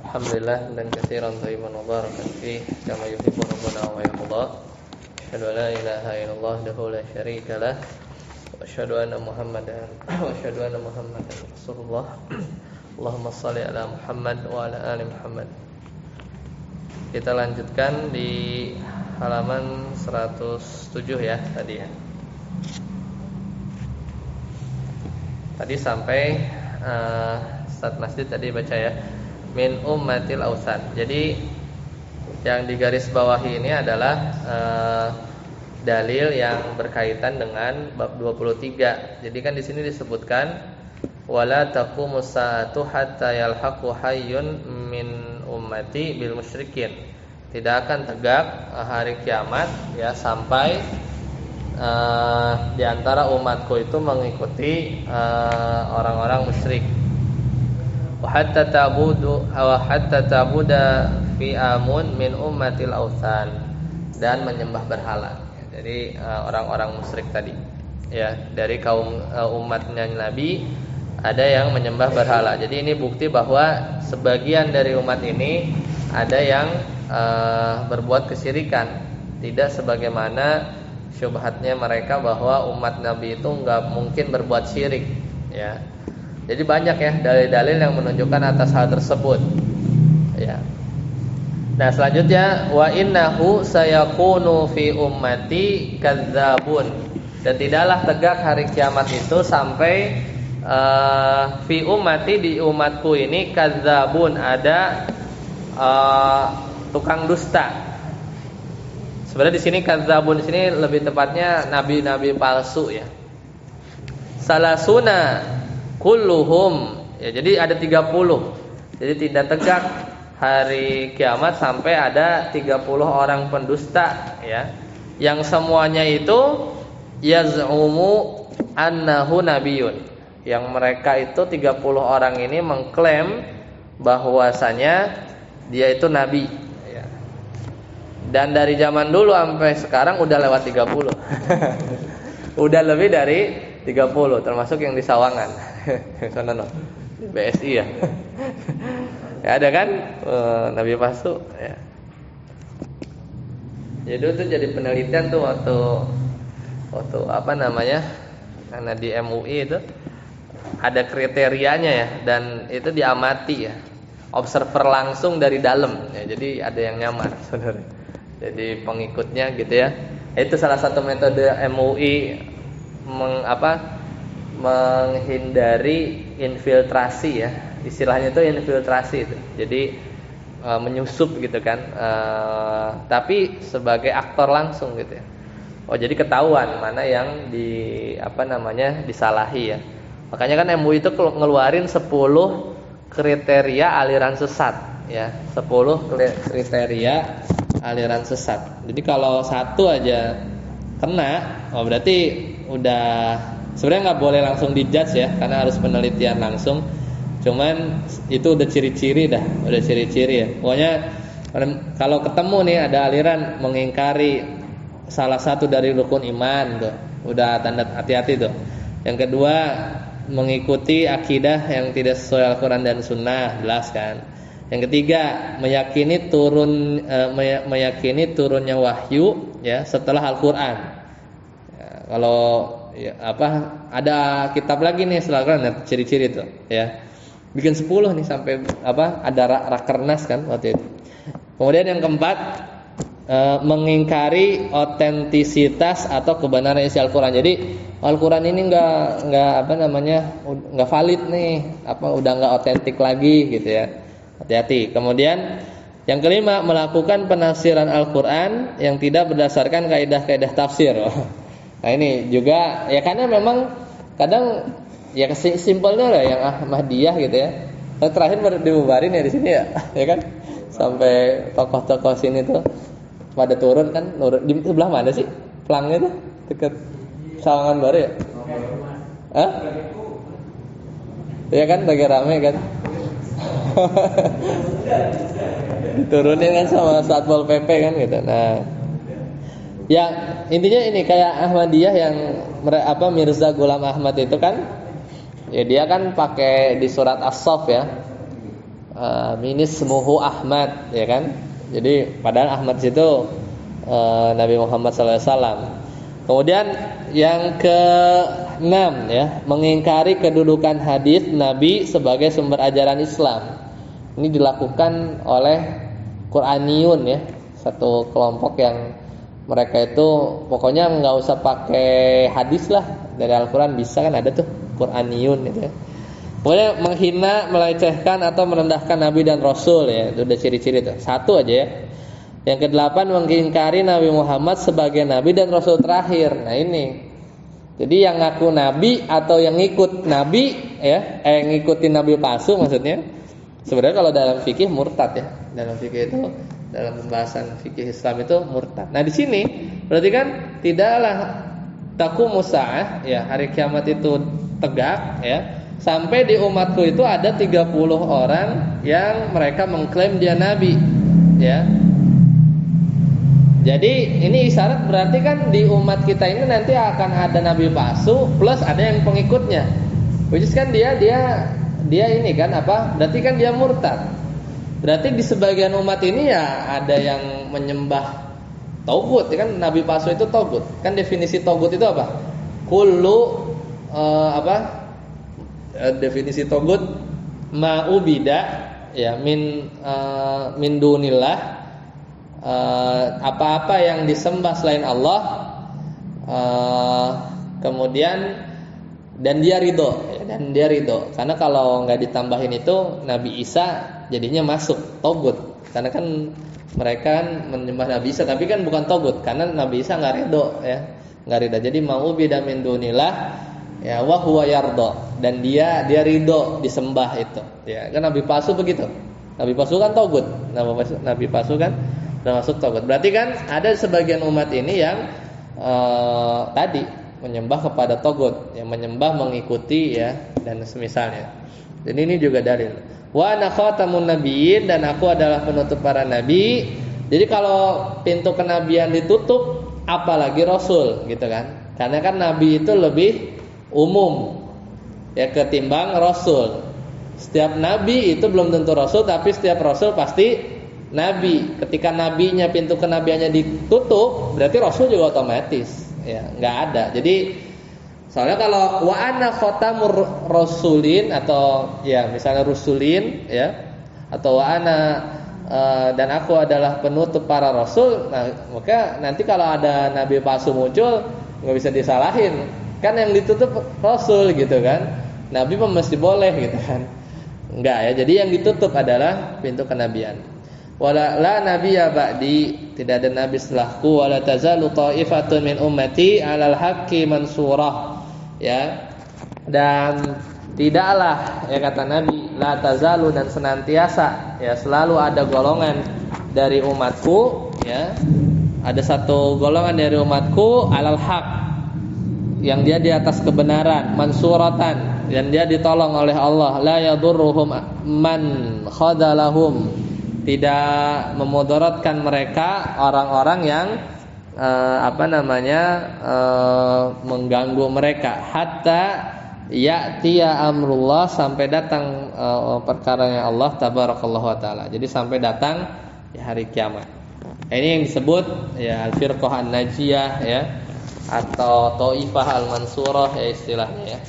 Alhamdulillah dan katsiran thayyiban mubarakan fi kama yuhibbu rabbuna wa yarda. Asyhadu an la ilaha illallah wahdahu la syarika lah wa asyhadu anna Muhammadan rasulullah. Allahumma shalli ala Muhammad wa ala ali Muhammad. Kita lanjutkan di halaman 107 ya tadi ya. Tadi sampai Ustaz Masjid tadi baca ya, min ummatil ausan. Jadi yang digaris bawahi ini adalah dalil yang berkaitan dengan bab 23. Jadi kan di sini disebutkan wala taqumus saatu hatta yalhaqu hayyun min ummati bil musyrikin. Tidak akan tegak hari kiamat ya sampai di antara umatku itu mengikuti orang-orang musyrik. Wa hatta tabuda fi amun min ummatil ausan, dan menyembah berhala. Jadi orang-orang musyrik tadi ya, dari kaum umatnya Nabi ada yang menyembah berhala. Jadi ini bukti bahwa sebagian dari umat ini ada yang berbuat kesyirikan, tidak sebagaimana syubhatnya mereka bahwa umat Nabi itu enggak mungkin berbuat syirik ya. Jadi banyak ya dalil-dalil yang menunjukkan atas hal tersebut ya. Nah selanjutnya wa innahu sayakunu fi ummati kadzabun, dan tidaklah tegak hari kiamat itu sampai fi ummati, di umatku ini kadzabun, ada tukang dusta. Sebenarnya di sini kadzabun di sini lebih tepatnya nabi-nabi palsu ya. Salasuna kulluhum ya, jadi ada 30. Jadi tidak tegak hari kiamat sampai ada 30 orang pendusta ya, yang semuanya itu yaz'umu annahu nabiyun, yang mereka itu 30 orang ini mengklaim bahwasanya dia itu nabi ya. Dan dari zaman dulu sampai sekarang udah lewat 30. Udah lebih dari 30, termasuk yang di Sawangan. Sana no. BSI ya. Ya ada kan nabi palsu ya. Jadi itu jadi penelitian tuh waktu apa namanya? Karena di MUI itu ada kriterianya ya, dan itu diamati ya, observer langsung dari dalam ya, jadi ada yang nyamar saudara, jadi pengikutnya gitu ya. Itu salah satu metode MUI menghindari infiltrasi ya, istilahnya itu infiltrasi itu, jadi menyusup gitu kan, tapi sebagai aktor langsung gitu ya. Oh jadi ketahuan mana yang disalahi ya. Makanya kan MUI itu ngeluarin 10 kriteria aliran sesat ya, 10 kriteria aliran sesat. Jadi kalau satu aja kena, berarti udah, sebenarnya nggak boleh langsung dijudge ya, karena harus penelitian langsung. Cuman itu udah ciri-ciri ya. Pokoknya kalau ketemu nih ada aliran mengingkari salah satu dari rukun iman tuh, udah tanda hati-hati tuh. Yang kedua, mengikuti akidah yang tidak sesuai Al-Quran dan Sunnah, jelas kan. Yang ketiga, meyakini turunnya wahyu ya setelah Al-Quran. Ya, kalau ya, ada kitab lagi nih setelah Al-Quran, ciri-ciri tuh ya. Bikin 10 nih sampai ada rakernas kan waktu itu. Kemudian yang keempat, mengingkari otentisitas atau kebenaran isi Al-Quran. Jadi Al-Quran ini nggak valid nih, udah nggak otentik lagi gitu ya. Hati-hati. Kemudian yang kelima, melakukan penafsiran Al-Quran yang tidak berdasarkan kaidah-kaidah tafsir. Nah ini juga ya, karena memang kadang ya simpelnya lah yang Ahmadiyah gitu ya. Terakhir baru dibubarin ya di sini ya, ya kan? Sampai tokoh-tokoh sini tuh pada turun kan, di sebelah mana sih pelangnya tuh, dekat Sawangan Baru ya? Hah? Ya kan lagi rame kan? Diturunin kan sama Satpol PP kan gitu. Nah, ya intinya ini kayak Ahmadiyah yang Mirza Ghulam Ahmad itu kan, ya dia kan pakai di surat As-Saff ya, minismuhu Ahmad ya kan. Jadi padahal Ahmad itu Nabi Muhammad SAW. Kemudian yang 6 ya, mengingkari kedudukan hadis Nabi sebagai sumber ajaran Islam. Ini dilakukan oleh Quraniyun ya, satu kelompok yang mereka itu pokoknya nggak usah pakai hadis lah, dari Al-Quran bisa, kan ada tuh Quraniyun gitu ya. Pokoknya menghina, melecehkan atau merendahkan Nabi dan Rasul ya, itu udah ciri-ciri tuh. Satu aja ya. Yang ke-8 mengingkari Nabi Muhammad sebagai Nabi dan Rasul terakhir. Nah ini, jadi yang ngaku Nabi atau yang ngikut Nabi ya, ngikutin Nabi palsu maksudnya. Sebenarnya kalau dalam fikih murtad ya, dalam fikih itu, dalam pembahasan fikih Islam itu murtad. Nah di sini berarti kan tidaklah taqumus sa'ah ya, hari kiamat itu tegak ya, sampai di umatku itu ada 30 orang yang mereka mengklaim dia nabi ya. Jadi ini isyarat berarti kan di umat kita ini nanti akan ada nabi palsu plus ada yang pengikutnya. Which is kan dia ini kan apa? Berarti kan dia murtad. Berarti di sebagian umat ini ya ada yang menyembah togut, kan nabi palsu itu togut. Kan definisi togut itu apa? Kullu definisi togut ma'ubida ya min dunillah, apa-apa yang disembah selain Allah, kemudian dan dia ridho ya, dan dia ridho. Karena kalau nggak ditambahin itu Nabi Isa jadinya masuk togut, karena kan mereka kan menyembah Nabi Isa tapi kan bukan togut karena Nabi Isa nggak ridho ya, nggak ridho. Jadi ma'ubida min dunillah ya wa huwa yardo, dan dia ridho disembah itu ya. Kan nabi palsu begitu, nabi palsu kan togut, nabi palsu kan termasuk togut. Berarti kan ada sebagian umat ini yang tadi menyembah kepada togut, yang menyembah mengikuti ya dan semisalnya. Dan ini juga dalil. Wa ana khatamun nabiyyin, dan aku adalah penutup para nabi. Jadi kalau pintu kenabian ditutup, apalagi rasul gitu kan? Karena kan nabi itu lebih umum ya ketimbang rasul. Setiap nabi itu belum tentu rasul, tapi setiap rasul pasti nabi. Ketika nabinya, pintu kenabiannya ditutup, berarti rasul juga otomatis ya nggak ada. Jadi soalnya kalau wa ana khatamur rasulin atau ya misalnya rusulin ya, atau wa ana dan aku adalah penutup para rasul, nah maka nanti kalau ada nabi palsu muncul nggak bisa disalahin. Kan yang ditutup rasul gitu kan, nabi mesti boleh gitu kan, enggak ya. Jadi yang ditutup adalah pintu kenabian. Wala la nabiyya ba'di, tidak ada nabi setelahku. Wala tazalu ta'ifatun min ummati 'alal haqqi mansurah ya. Dan tidaklah ya kata Nabi, la tazalu, dan senantiasa ya selalu ada golongan dari umatku ya. Ada satu golongan dari umatku 'alal haqq, yang dia di atas kebenaran, mansuratan, dan dia ditolong oleh Allah. La yadurruhum man khadalahum, tidak memudaratkan mereka orang-orang yang mengganggu mereka. Hatta ya'tiya amrullah, sampai datang perkaranya Allah tabarakallahu wa taala. Jadi sampai datang ya, hari kiamat. Ini yang disebut ya al-firqah an-najiyah ya, atau Taifah al-Mansurah ya istilahnya ya,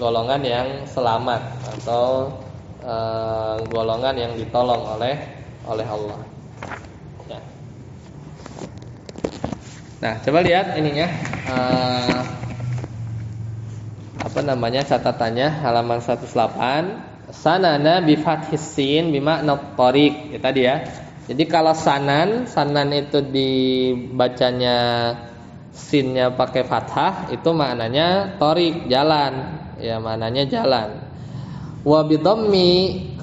golongan yang selamat atau golongan yang ditolong oleh Allah ya. Nah coba lihat ininya catatannya halaman 108. Sanana bi fathis sin bimakna thariq ya tadi ya. Jadi kalau sanan itu dibacanya sinnya pakai fathah, itu maknanya thariq, jalan ya, maknanya jalan. Wa bidhammi,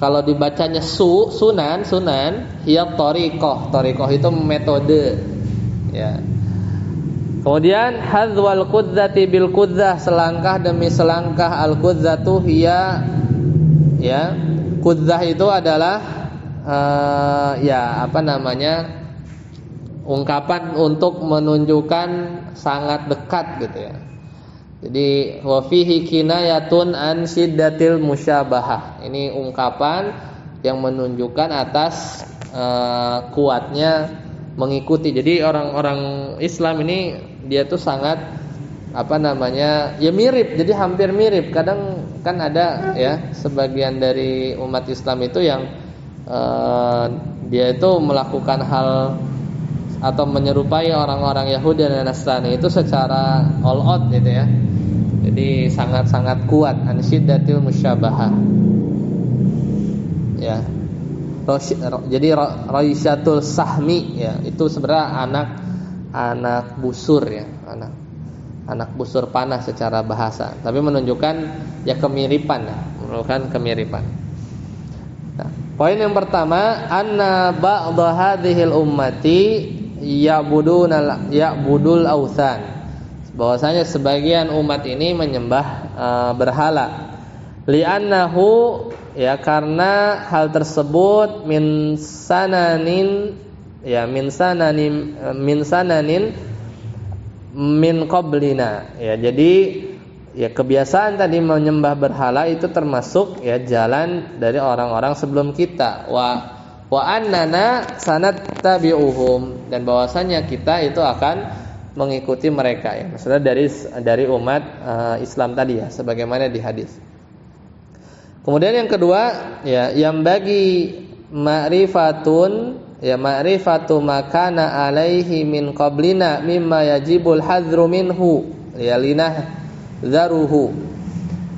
kalau dibacanya sunan hiya thariqah itu metode ya. Kemudian hadzwal qudzati bil qudzah, selangkah demi selangkah. Al qudzatu hiya ya, qudzah itu adalah ungkapan untuk menunjukkan sangat dekat gitu ya. Jadi wa fihi kinayatun an siddatil musyabahah. Ini ungkapan yang menunjukkan atas kuatnya mengikuti. Jadi orang-orang Islam ini dia tuh sangat ya mirip, jadi hampir mirip. Kadang kan ada ya sebagian dari umat Islam itu yang dia itu melakukan hal atau menyerupai orang-orang Yahudi dan Nasrani itu secara all out gitu ya. Jadi sangat-sangat kuat, ansyiddatil musyabahah. Ya. Jadi Raisyatul Sahmi ya, itu sebenarnya anak busur ya, anak busur panah secara bahasa, tapi menunjukkan ya kemiripan ya, menunjukkan kemiripan. Nah, poin yang pertama, anna ba'dha hadhil ummati ya'budul authan. Bahwasanya sebagian umat ini menyembah berhala. Li'annahu ya, karena hal tersebut min sananin min qablina ya. Jadi ya kebiasaan tadi menyembah berhala itu termasuk ya jalan dari orang-orang sebelum kita. Wa annana sanattabi'uhum, dan bahwasanya kita itu akan mengikuti mereka ya. Maksudnya dari umat Islam tadi ya, sebagaimana di hadis. Kemudian yang kedua ya, yang bagi ma'rifatu makana alaihi min qablina mimma yajibul hadzru minhu ya linah zaruhu.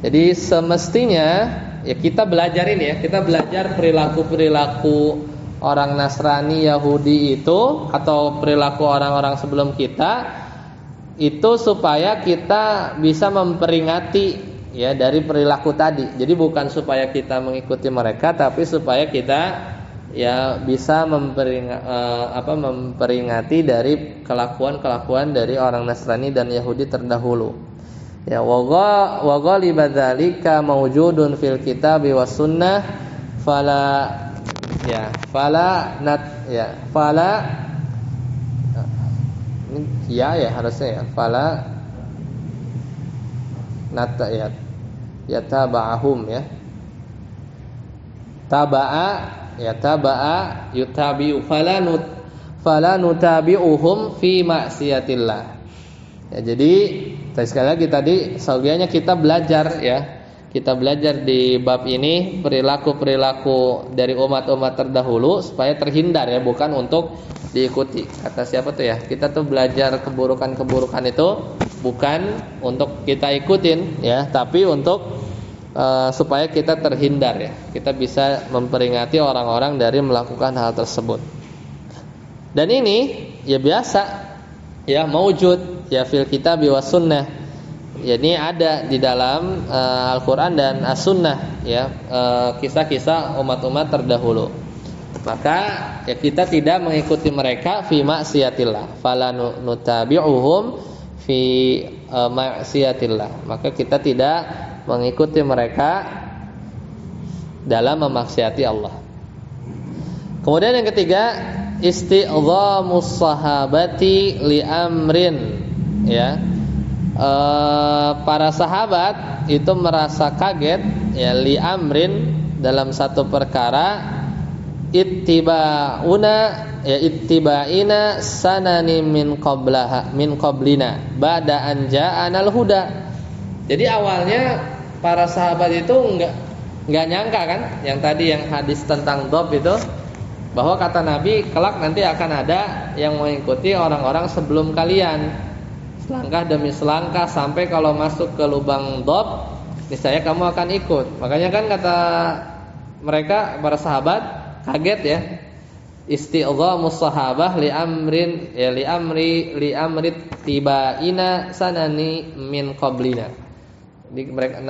Jadi semestinya ya kita belajar perilaku orang Nasrani, Yahudi itu, atau perilaku orang-orang sebelum kita itu, supaya kita bisa memperingati ya dari perilaku tadi. Jadi bukan supaya kita mengikuti mereka, tapi supaya kita ya bisa memperingati dari kelakuan dari orang Nasrani dan Yahudi terdahulu. Ya wa ghaliba dzalika mawjudun fil kitabi was sunnah fala yataba'ahum ya. Taba'a yutabi'u fala nutabi'uhum fi ma'siyatillah. Ya, jadi sekali lagi tadi sebagiannya kita belajar ya. Kita belajar di bab ini perilaku-perilaku dari umat-umat terdahulu supaya terhindar ya, bukan untuk diikuti. Kata siapa tuh ya? Kita tuh belajar keburukan-keburukan itu bukan untuk kita ikutin ya, tapi untuk supaya kita terhindar ya. Kita bisa memperingati orang-orang dari melakukan hal tersebut. Dan ini ya biasa ya, maujud ya fil kitabi was sunnah. Ya, ini ada di dalam Al-Quran dan As-Sunnah ya, kisah-kisah umat-umat terdahulu. Maka ya kita tidak mengikuti mereka fi maksiatillah, fala nutabi'uhum fi maksiatillah. Maka kita tidak mengikuti mereka dalam memaksiati Allah. Kemudian yang ketiga, isti'dhamus sahabati li amrin ya. Para sahabat itu merasa kaget ya, li amrin, dalam satu perkara, ittiba'ina sanani min qablina ba'da an ja'anal huda. Jadi awalnya para sahabat itu enggak nyangka kan, yang tadi yang hadis tentang dob itu, bahwa kata Nabi kelak nanti akan ada yang mengikuti orang-orang sebelum kalian, selangkah demi selangkah, sampai kalau masuk ke lubang dob niscaya kamu akan ikut. Makanya kan kata mereka, para sahabat, kaget ya, isti'dhamus sahabah li amri tibaina sanani min qablina. Jadi mereka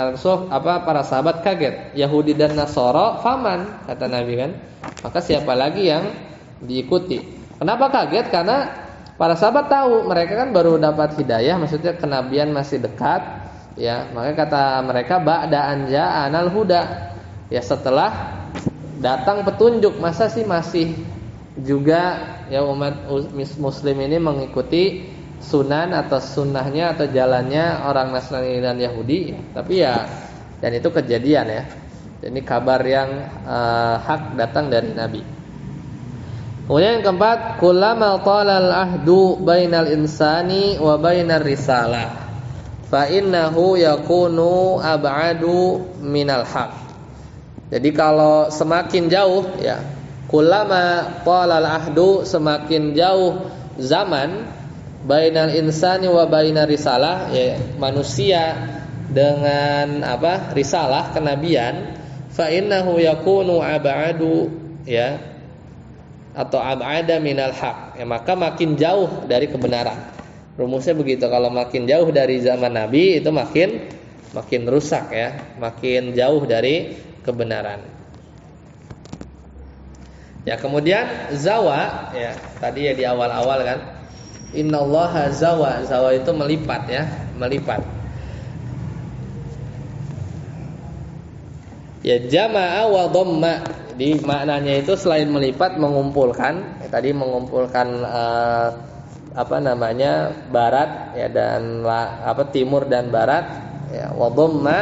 para sahabat kaget, Yahudi dan Nasara faman, kata Nabi kan, maka siapa lagi yang diikuti. Kenapa kaget? Karena para sahabat tahu mereka kan baru dapat hidayah, maksudnya kenabian masih dekat ya. Makanya kata mereka ba'da anja anal huda, ya setelah datang petunjuk, masa sih masih juga ya umat muslim ini mengikuti sunan atau sunnahnya atau jalannya orang Nasrani dan Yahudi ya. Tapi ya, dan itu kejadian ya. Ini kabar yang hak datang dari Nabi. Kemudian yang keempat, kullama talal ahdu bainal insani wa bainar risalah. fa innahu yakunu ab'adu minal haq. Jadi kalau semakin jauh ya, kullama talal ahdu, semakin jauh zaman bainal insani wa bainar risalah, ya manusia dengan risalah kenabian, fa innahu yakunu ab'adu ya, atau ab'ada minal haq ya, maka makin jauh dari kebenaran. Rumusnya begitu, kalau makin jauh dari zaman Nabi itu makin rusak ya, makin jauh dari kebenaran. Ya, kemudian zawa ya, tadi ya di awal-awal kan, innallaha zawa, zawa itu melipat ya, melipat. Ya, jama'a wa dhamma. Jadi maknanya itu selain melipat, mengumpulkan. Ya, tadi mengumpulkan barat ya, dan timur dan barat ya, wa dhamma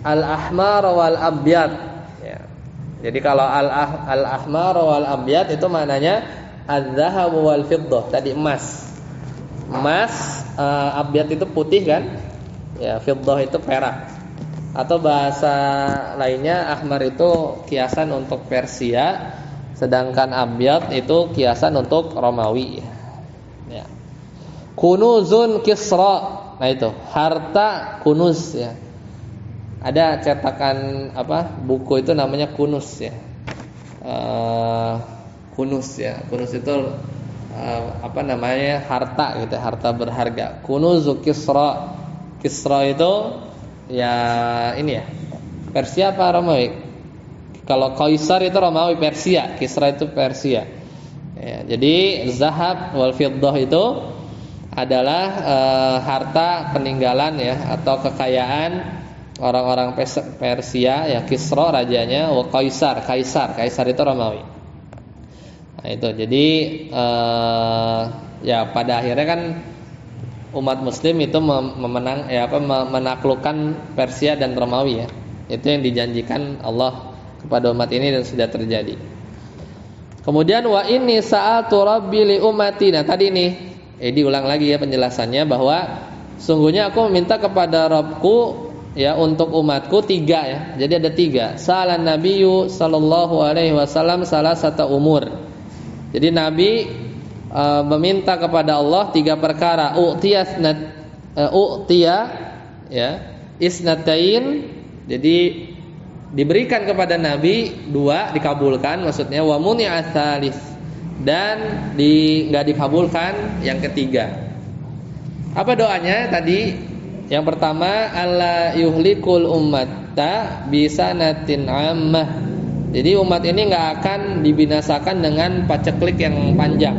al-ahmar wal abyad ya. Jadi kalau al-ahmar wal abyad itu maknanya az-zahab wal fiddah, tadi emas. Abyad itu putih kan? Ya, fiddah itu perak. Atau bahasa lainnya ahmar itu kiasan untuk Persia, sedangkan abyad itu kiasan untuk Romawi. Ya. Kunuzun Kisra. Nah itu, harta kunuz ya. Ada cetakan buku itu namanya kunuz ya. Kunuz ya. Kunuz itu harta gitu, harta berharga. Kunuzu Kisra. Kisra itu ya ini ya, Persia apa Romawi? Kalau Kaisar itu Romawi, Persia. Kisra itu Persia ya. Jadi zahab wal fiddah itu adalah harta peninggalan ya, atau kekayaan orang-orang Persia ya. Kisra rajanya, wa Kaisar itu Romawi. Nah itu, jadi ya pada akhirnya kan umat muslim itu menaklukkan Persia dan Romawi ya. Itu yang dijanjikan Allah kepada umat ini dan sudah terjadi. Kemudian wa inni sa'altu rabbi li ummati. Nah tadi nih diulang lagi ya penjelasannya, bahwa sungguhnya aku meminta kepada Rabbku ya untuk umatku 3 ya. Jadi ada 3. Sa'alan nabiyyu sallallahu alaihi wasallam salah satu umur. Jadi Nabi meminta kepada Allah 3 perkara. U'tiya ya, isnatain. Jadi diberikan kepada Nabi 2, dikabulkan maksudnya. Wa muni'a tsalis, dan enggak dikabulkan yang ketiga. Apa doanya tadi? Yang pertama, alla yuhlikul ummata bisanatin ammah. Jadi umat ini enggak akan dibinasakan dengan paceklik yang panjang.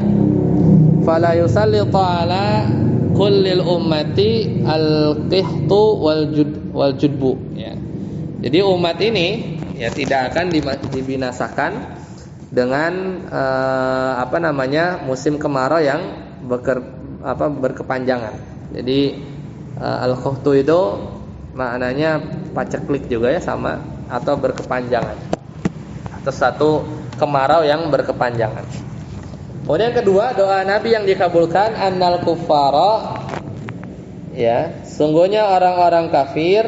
Fala yusallitu ala kullil ummati al-qihtu wal judbu ya. Jadi umat ini ya tidak akan dibinasakan dengan musim kemarau yang berkepanjangan. Jadi al-qihtu itu maknanya paceklik juga ya, sama, atau berkepanjangan, atau satu kemarau yang berkepanjangan. Kemudian yang kedua, doa Nabi yang dikabulkan, annal kuffara ya, sungguhnya orang-orang kafir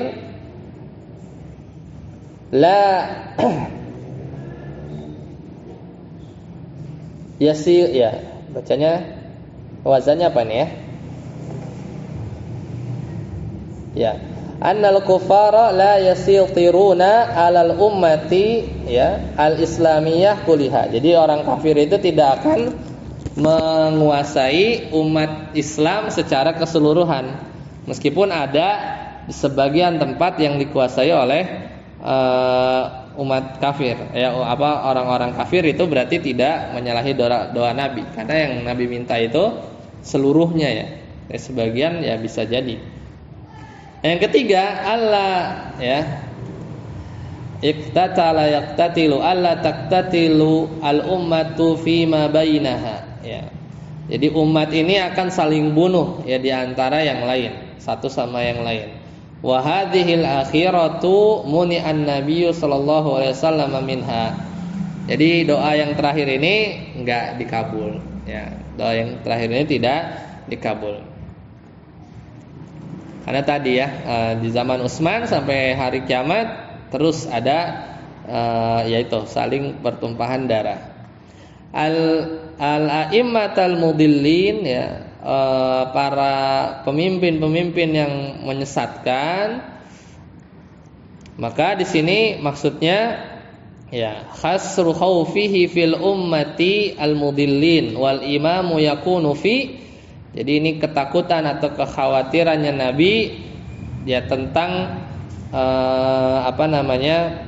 la yasir ya, bacanya wazannya apa nih ya? Ya, annal kuffara la yasitiruna alal ummati ya al-islamiyah kuliha. Jadi orang kafir itu tidak akan menguasai umat Islam secara keseluruhan, meskipun ada sebagian tempat yang dikuasai oleh umat kafir ya. Orang-orang kafir itu berarti tidak menyalahi doa Nabi, karena yang Nabi minta itu seluruhnya ya. Sebagian ya bisa jadi. Yang ketiga, Allah ya, iqtatala yaqtatilu alla taqtatilu al ummatu fima bainaha ya. Jadi umat ini akan saling bunuh ya, di antara yang lain, satu sama yang lain. Wa hadhil akhiratu muni'an nabiyyu sallallahu alaihi wasallam minha. Jadi doa yang terakhir ini enggak dikabul ya. Doa yang terakhir ini tidak dikabul. Karena tadi ya di zaman Utsman sampai hari kiamat terus ada yaitu saling pertumpahan darah. Al-a'immatal mudillin ya, para pemimpin-pemimpin yang menyesatkan. Maka di sini maksudnya ya khasru khaufihi fil ummati al-mudillin wal imamu yakunu fi. Jadi ini ketakutan atau kekhawatirannya Nabi ya tentang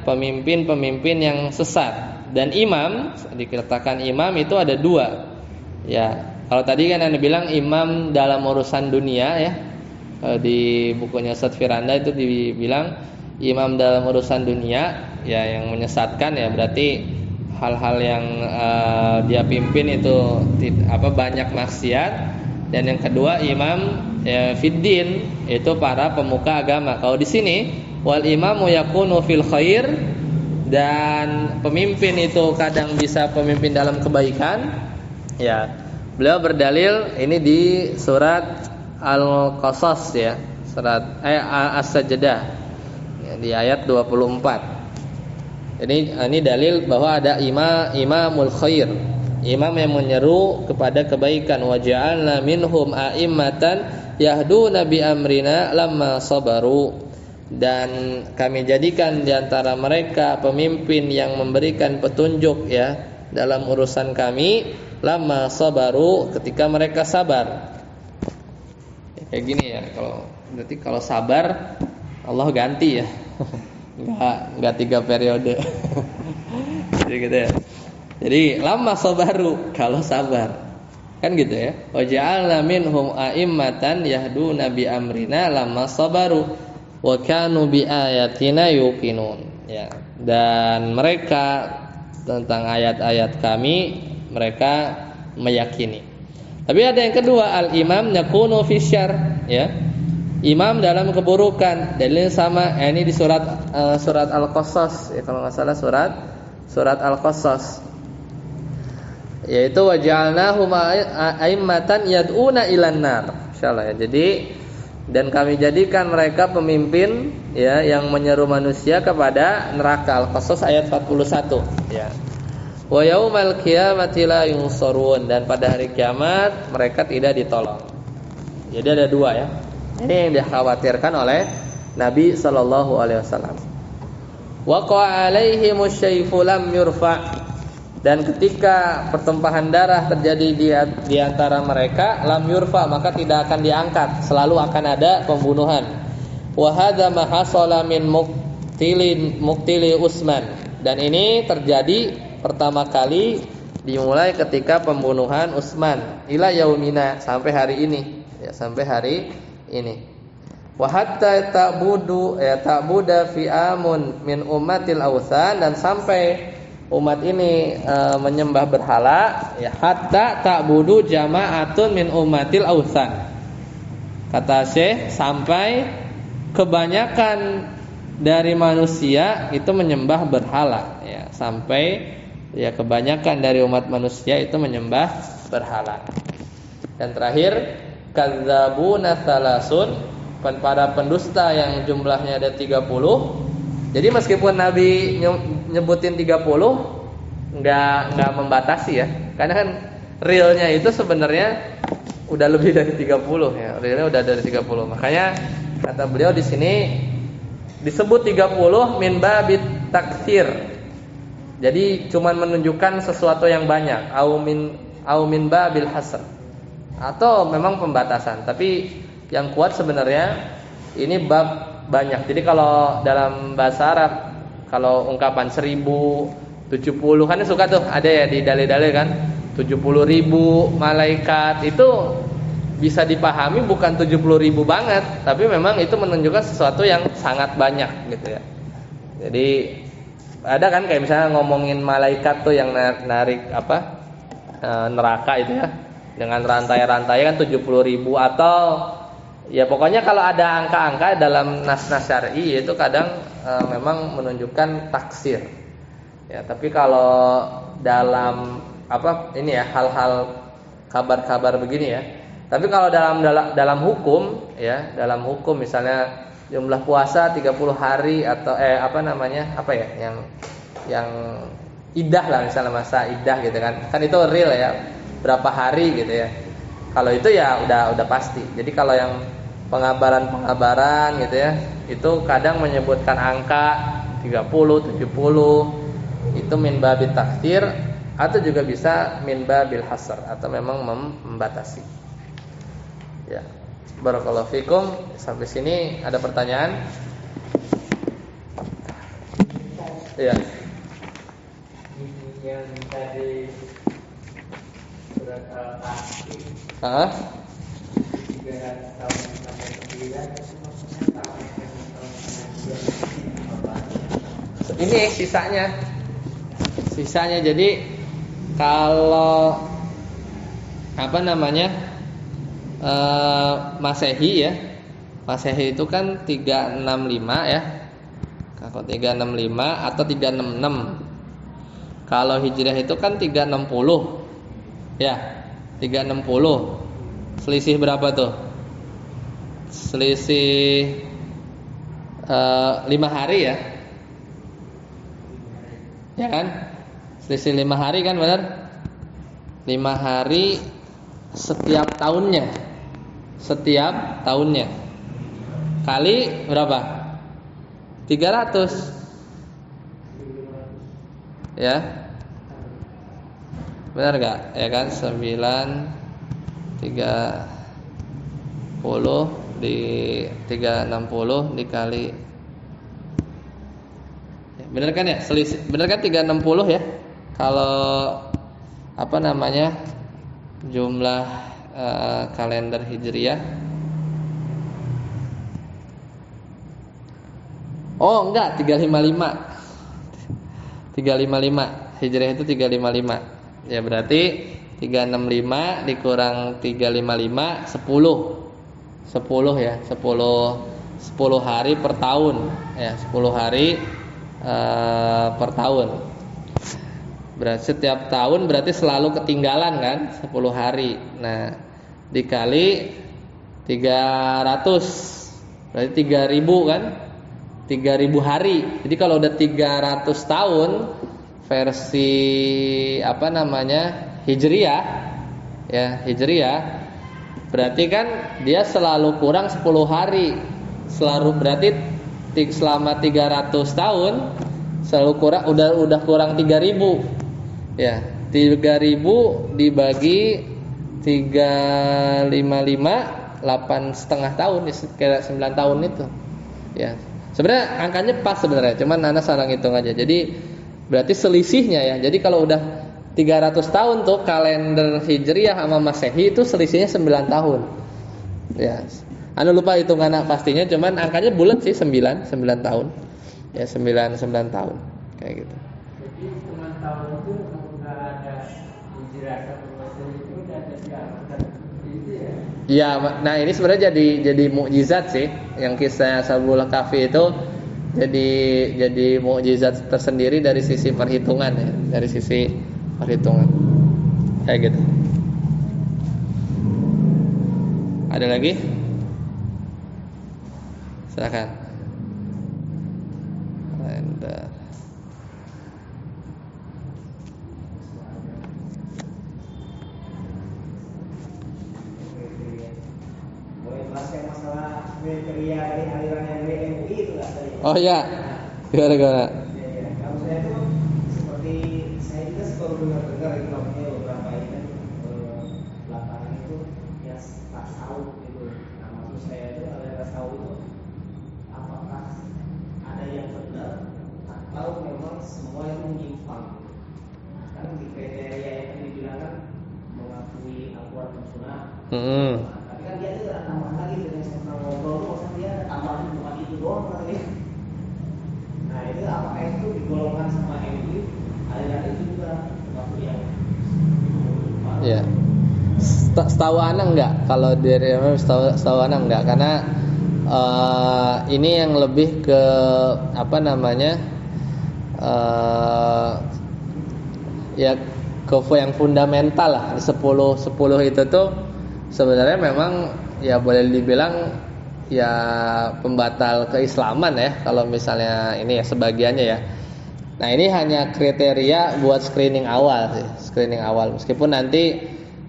pemimpin-pemimpin yang sesat. Dan imam, dikatakan imam itu ada dua. Ya, kalau tadi kan Anda bilang imam dalam urusan dunia ya. Di bukunya Ustaz Firanda itu dibilang imam dalam urusan dunia ya yang menyesatkan ya berarti hal-hal yang dia pimpin itu banyak maksiat. Dan yang kedua imam ya fiddin itu para pemuka agama. Kalau di sini wal imamu yakunu fil khair, dan pemimpin itu kadang bisa pemimpin dalam kebaikan. Ya, beliau berdalil ini di surat Al-Qasas ya, surat As-Sajdah ya, di ayat 24. Ini dalil bahwa ada imamul khair, imam yang menyeru kepada kebaikan. Wa ja'alna minhum a'immatan yahduna bi amrina lamma sabaru, dan kami jadikan di antara mereka pemimpin yang memberikan petunjuk ya dalam urusan kami lamma sabaru, ketika mereka sabar. Kayak gini ya, berarti kalau sabar Allah ganti ya. Enggak 3 periode. Jadi gitu ya. Jadi lama sabaru kalau sabar. Kan gitu ya. Wa ja'alna minhum a'immatan yahduna bi amrina lama sabaru wa kanu bi ayatina yuqinun. Ya. Dan mereka tentang ayat-ayat kami mereka meyakini. Tapi ada yang kedua, al-imam yakunu fi syarr ya. Imam dalam keburukan. Dalilnya sama ini di surat Al-Qasas ya, kalau enggak salah surat Al-Qasas. Yaitu waja'alnahum a'immatan yad'una ilan nar. Insyaallah ya. Jadi dan kami jadikan mereka pemimpin ya yang menyeru manusia kepada neraka. Al-Qasas ayat 41 ya. Wa yaumal qiyamati la yunsarun, dan pada hari kiamat mereka tidak ditolong. Jadi ada dua ya. Ini yang dikhawatirkan oleh Nabi sallallahu alaihi wasallam. Waqa alaihi musyaifu lam yurfa, dan ketika pertumpahan darah terjadi di antara mereka lam yurfa, maka tidak akan diangkat, selalu akan ada pembunuhan. Wa hadza ma hasala min muqtili Utsman, dan ini terjadi pertama kali dimulai ketika pembunuhan Utsman ila yaumina, sampai hari ini ya, sampai hari ini. Wa hatta ta'buda fi amun min ummatil awthan, dan sampai umat ini menyembah berhala ya, hatta ta'budu jama'atun min ummatil awthan. Kata Syekh, sampai kebanyakan dari manusia itu menyembah berhala ya, sampai ya kebanyakan dari umat manusia itu menyembah berhala. Dan terakhir kadzabuna thalasun, para pendusta yang jumlahnya ada 30. Jadi meskipun Nabi nyebutin 30 enggak membatasi ya. Karena kan realnya itu sebenarnya udah lebih dari 30 ya. Realnya udah dari 30. Makanya kata beliau di sini disebut 30 min babit taktsir. Jadi cuman menunjukkan sesuatu yang banyak, au min babil hasr, atau memang pembatasan. Tapi yang kuat sebenarnya ini bab banyak. Jadi kalau dalam bahasa Arab, kalau ungkapan 1000, 70 kan suka tuh ada ya di dalil-dalil kan, 70.000 malaikat, itu bisa dipahami bukan 70.000 banget, tapi memang itu menunjukkan sesuatu yang sangat banyak gitu ya. Jadi ada kan kayak misalnya ngomongin malaikat tuh yang narik neraka itu ya, dengan rantai-rantai kan 70.000, atau ya pokoknya kalau ada angka-angka dalam nas-nas syar'i itu kadang memang menunjukkan taksir. Ya, tapi kalau dalam ini ya hal-hal kabar-kabar begini ya, Tapi kalau dalam hukum ya, dalam hukum misalnya jumlah puasa 30 hari atau yang iddah lah, misalnya masa iddah gitu kan. Kan itu real ya, berapa hari gitu ya. Kalau itu ya udah pasti. Jadi kalau yang pengabaran gitu ya, itu kadang menyebutkan angka 30, 70 itu min babil takhir, atau juga bisa min babil hasr, atau memang membatasi. Ya. Barakallahu fikum. Sampai sini ada pertanyaan? Iya. Yang tadi surat Al-Kahfi 300 tahun sampai 9 itu maksudnya tahun ini sisanya. Jadi kalau Masehi ya, Masehi itu kan 365 ya. Kalau 365 atau 366. Kalau Hijriah itu kan 360. Ya, 360. Selisih berapa tuh? Selisih 5 hari ya. Ya kan? Selisih 5 hari kan, benar? 5 hari setiap tahunnya. Kali berapa? 300. Ya. Benar enggak? Ya kan? 930 di 360 dikali. Benar kan ya? Selisih. Benar kan 360 ya? Kalau jumlah kalender Hijriah. Oh, enggak, 355. 355. Hijriah itu 355. Ya berarti 365 dikurang 355 10 ya, 10 hari per tahun ya, 10 hari per tahun. Berarti setiap tahun berarti selalu ketinggalan kan 10 hari. Nah, dikali 300 berarti 3000 kan? 3000 hari. Jadi kalau udah 300 tahun versi Hijriah ya, Hijriah berarti kan dia selalu kurang 10 hari. Berarti selama 300 tahun selalu kurang, udah kurang 3000. Ya, 3000 dibagi 355 8,5 tahun, kira 9 tahun itu. Ya. Sebenarnya angkanya pas sebenarnya, cuman Anda salah ngitung aja. Jadi berarti selisihnya ya. Jadi kalau udah 300 tahun tuh kalender Hijriah sama Masehi itu selisihnya 9 tahun. Ya. Anda lupa hitungan pastinya, cuman angkanya bulat sih 9 tahun. Ya, 9 tahun. Kayak gitu. Jadi hitungan tahun itu enggak ada Hijriah sama Masehi, itu udah ada diameter itu ya. Ya, nah ini sebenarnya jadi mukjizat sih, yang kisah Ashabul Kahfi itu jadi mukjizat tersendiri dari sisi perhitungan ya, dari sisi perhitungan. Kayak gitu. Ada lagi? Silakan. Kalender. Masalah kriteria dari aliran yang WMI itu lah tadi. Oh iya. Gimana? Ya. Kalau saya itu seperti saya juga selalu dengar itu namanya beberapa ini kan belakangan itu ya tasawuf gitu. Nah maksud saya itu aliran tasawuf itu apakah ada yang benar atau memang semua itu menyimpang? Kan di kriteria yang dibilang kan mengakui Al-Quran dan Sunnah. Tapi kan dia itu ada tambahan lagi dengan saya pernah ngobrol tuh, maksudnya dia ada tambahan bukan itu doang kali. Nah itu apakah itu digolongkan sama MUI? Aliran itu juga mengakui yang Iya. Setahu Ana enggak, kalau dari setahu Ana enggak, karena ini yang lebih ke ya ke yang fundamental lah. 10 itu tuh sebenarnya memang ya boleh dibilang ya pembatal keislaman ya kalau misalnya ini ya sebagiannya ya. Nah ini hanya kriteria buat screening awal sih, screening awal. Meskipun nanti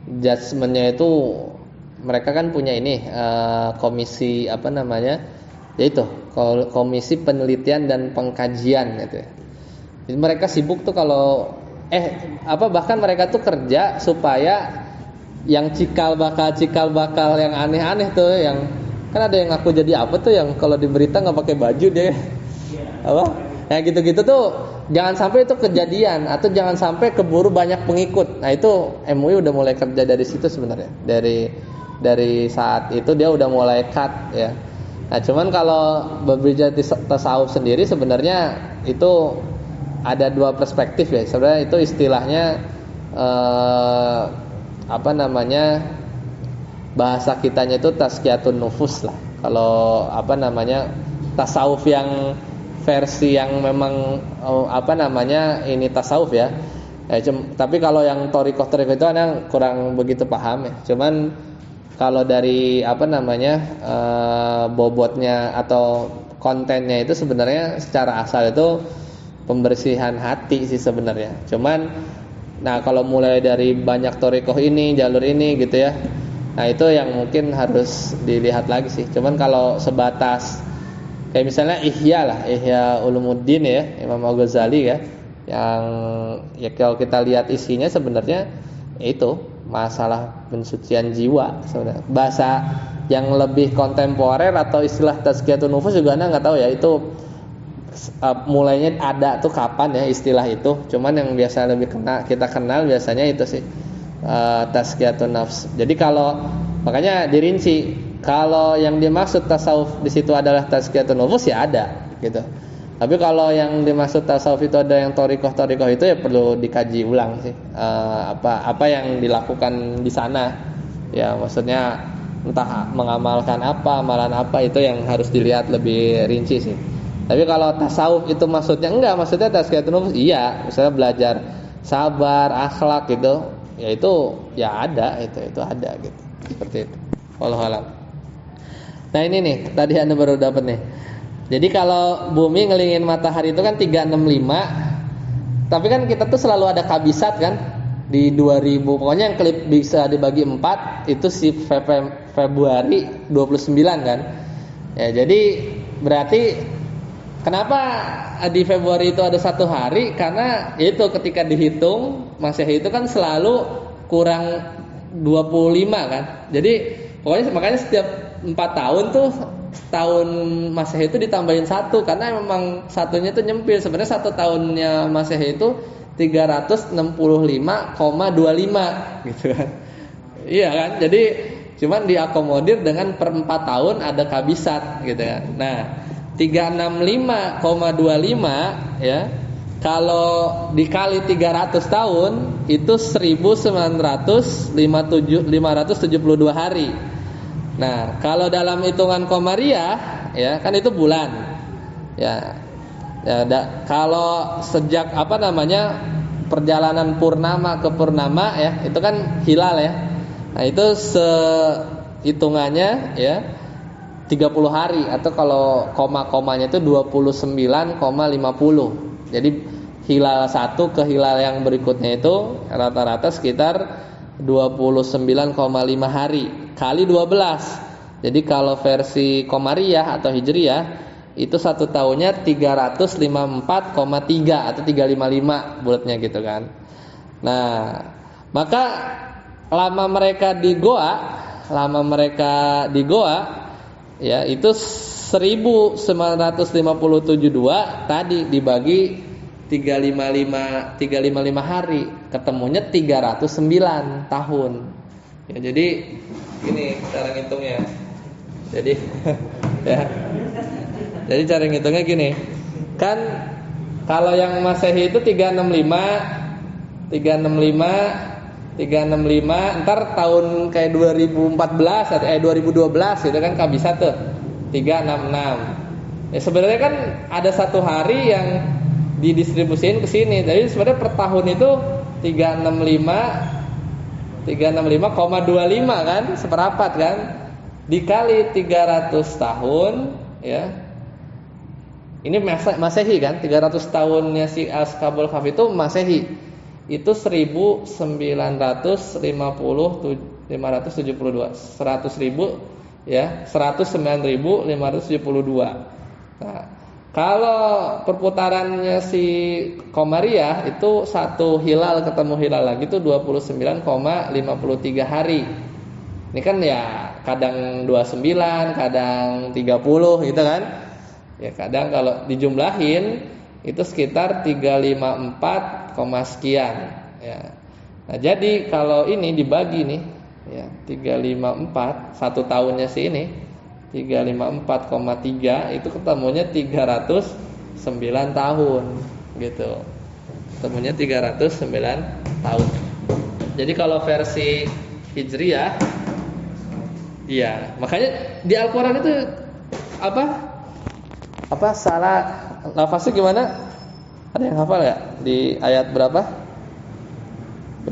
judgementnya itu mereka kan punya ini komisi apa namanya, yaitu komisi penelitian dan pengkajian gitu ya. Jadi mereka sibuk tuh kalau bahkan mereka tuh kerja supaya yang cikal bakal yang aneh-aneh tuh, yang kan ada yang ngaku jadi apa tuh yang kalau di berita nggak pakai baju dia apa ya gitu-gitu tuh jangan sampai itu kejadian atau jangan sampai keburu banyak pengikut. Nah itu MUI udah mulai kerja dari situ sebenarnya, dari saat itu dia udah mulai cut ya. Nah cuman kalau berbicara tasawuf sendiri sebenarnya itu ada dua perspektif ya. Sebenarnya itu istilahnya bahasa kitanya itu tazkiyatun nufus lah. Kalau tasawuf yang versi yang memang ini tasawuf ya. Tapi kalau yang thariqah itu ana kurang begitu paham ya. Cuman kalau dari bobotnya atau kontennya itu sebenarnya secara asal itu pembersihan hati sih sebenarnya. Cuman nah kalau mulai dari banyak thariqah ini, jalur ini gitu ya. Nah itu yang mungkin harus dilihat lagi sih. Cuman kalau sebatas kayak misalnya Ihya Ulumuddin ya, Imam Al-Ghazali ya, yang ya kalau kita lihat isinya sebenarnya itu masalah pensucian jiwa sebenarnya. Bahasa yang lebih kontemporer atau istilah tazkiyatun nufus juga anda nggak tahu ya itu mulainya ada tuh kapan ya istilah itu. Cuman yang biasa lebih kita kenal biasanya itu sih tazkiyatun nafs. Jadi kalau makanya dirinci kalau yang dimaksud tasawuf di situ adalah tazkiyatun nufus ya ada gitu. Tapi kalau yang dimaksud tasawuf itu ada yang thariqah itu ya perlu dikaji ulang sih. Apa yang dilakukan di sana. Ya maksudnya entah mengamalkan apa, amalan apa itu yang harus dilihat lebih rinci sih. Tapi kalau tasawuf itu maksudnya maksudnya tazkiyatun nufus iya, misalnya belajar sabar, akhlak gitu, ya itu ya ada itu ada gitu. Seperti itu. Wallahu a'lam. Nah ini nih, tadi Anda baru dapat nih. Jadi kalau bumi ngelilingin matahari itu kan 365. Tapi kan kita tuh selalu ada kabisat kan di 2000. Pokoknya yang klip bisa dibagi 4 itu si Februari 29 kan. Ya jadi berarti kenapa di Februari itu ada 1 hari? Karena itu ketika dihitung Masehi itu kan selalu kurang 25 kan. Jadi pokoknya makanya setiap 4 tahun tuh tahun Masehi itu ditambahin 1 karena memang satunya itu nyempil. Sebenarnya 1 tahunnya Masehi itu 365,25 gitu kan. Iya kan? Jadi cuman diakomodir dengan per 4 tahun ada kabisat gitu kan. Nah 365,25 ya. Kalau dikali 300 tahun itu 1952 hari. Nah, kalau dalam hitungan Komariah ya kan itu bulan. Kalau sejak perjalanan purnama ke purnama ya, itu kan hilal ya. Nah, itu hitungannya ya 30 hari atau kalau koma-komanya itu 29,50. Jadi hilal 1 ke hilal yang berikutnya itu rata-rata sekitar 29,5 hari kali 12. Jadi kalau versi Komariah atau Hijriyah itu 1 tahunnya 354,3 atau 355 bulatnya gitu kan. Nah, maka lama mereka di Goa ya itu 1957 tadi dibagi 355 hari ketemunya 309 tahun. Ya, jadi ini cara ngitungnya. Jadi ya. Jadi cara ngitungnya gini. Kan kalau yang Masehi itu 365 ntar tahun kayak 2014 atau 2012 gitu kan kabisat tuh 366. Ya sebenarnya kan ada 1 hari yang didistribusiin ke sini. Jadi sebenarnya per tahun itu 365 365,25 kan, seperapat kan, dikali 300 tahun ya. Ini Masehi kan, 300 tahunnya si Ashabul Kahfi itu Masehi. Itu 1972, 100.000 ya, 109.572. Nah, kalau perputarannya si Qamariyah itu satu hilal ketemu hilal lagi itu 29,53 hari. Ini kan ya kadang 29, kadang 30 gitu kan. Ya kadang kalau dijumlahin itu sekitar 354, sekian ya. Nah, jadi kalau ini dibagi nih ya 354 satu tahunnya si ini 354,3 itu ketemunya 309 tahun gitu. Ketemunya 309 tahun. Jadi kalau versi Hijriyah iya, makanya di Al-Qur'an itu apa salah lafaznya gimana? Ada yang hafal ya? Di ayat berapa?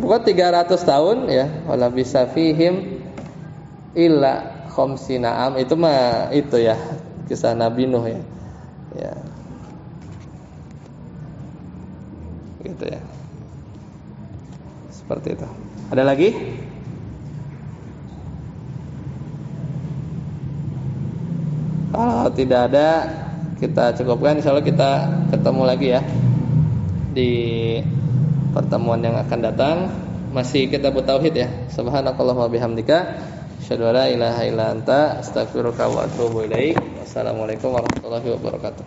Pokoknya 300 tahun ya, wala bisa fihim illa khamsina am, itu mah itu ya kisah Nabi Nuh ya. Ya. Gitu ya. Seperti itu. Ada lagi? Kalau tidak ada, kita cukupkan. Insyaallah kita ketemu lagi ya di pertemuan yang akan datang. Masih kitab tauhid ya. Subhanakallahumma bihamdika asyhadu an la ilaha illa anta astaghfiruka wa atubu ilaik. Wassalamualaikum warahmatullahi wabarakatuh.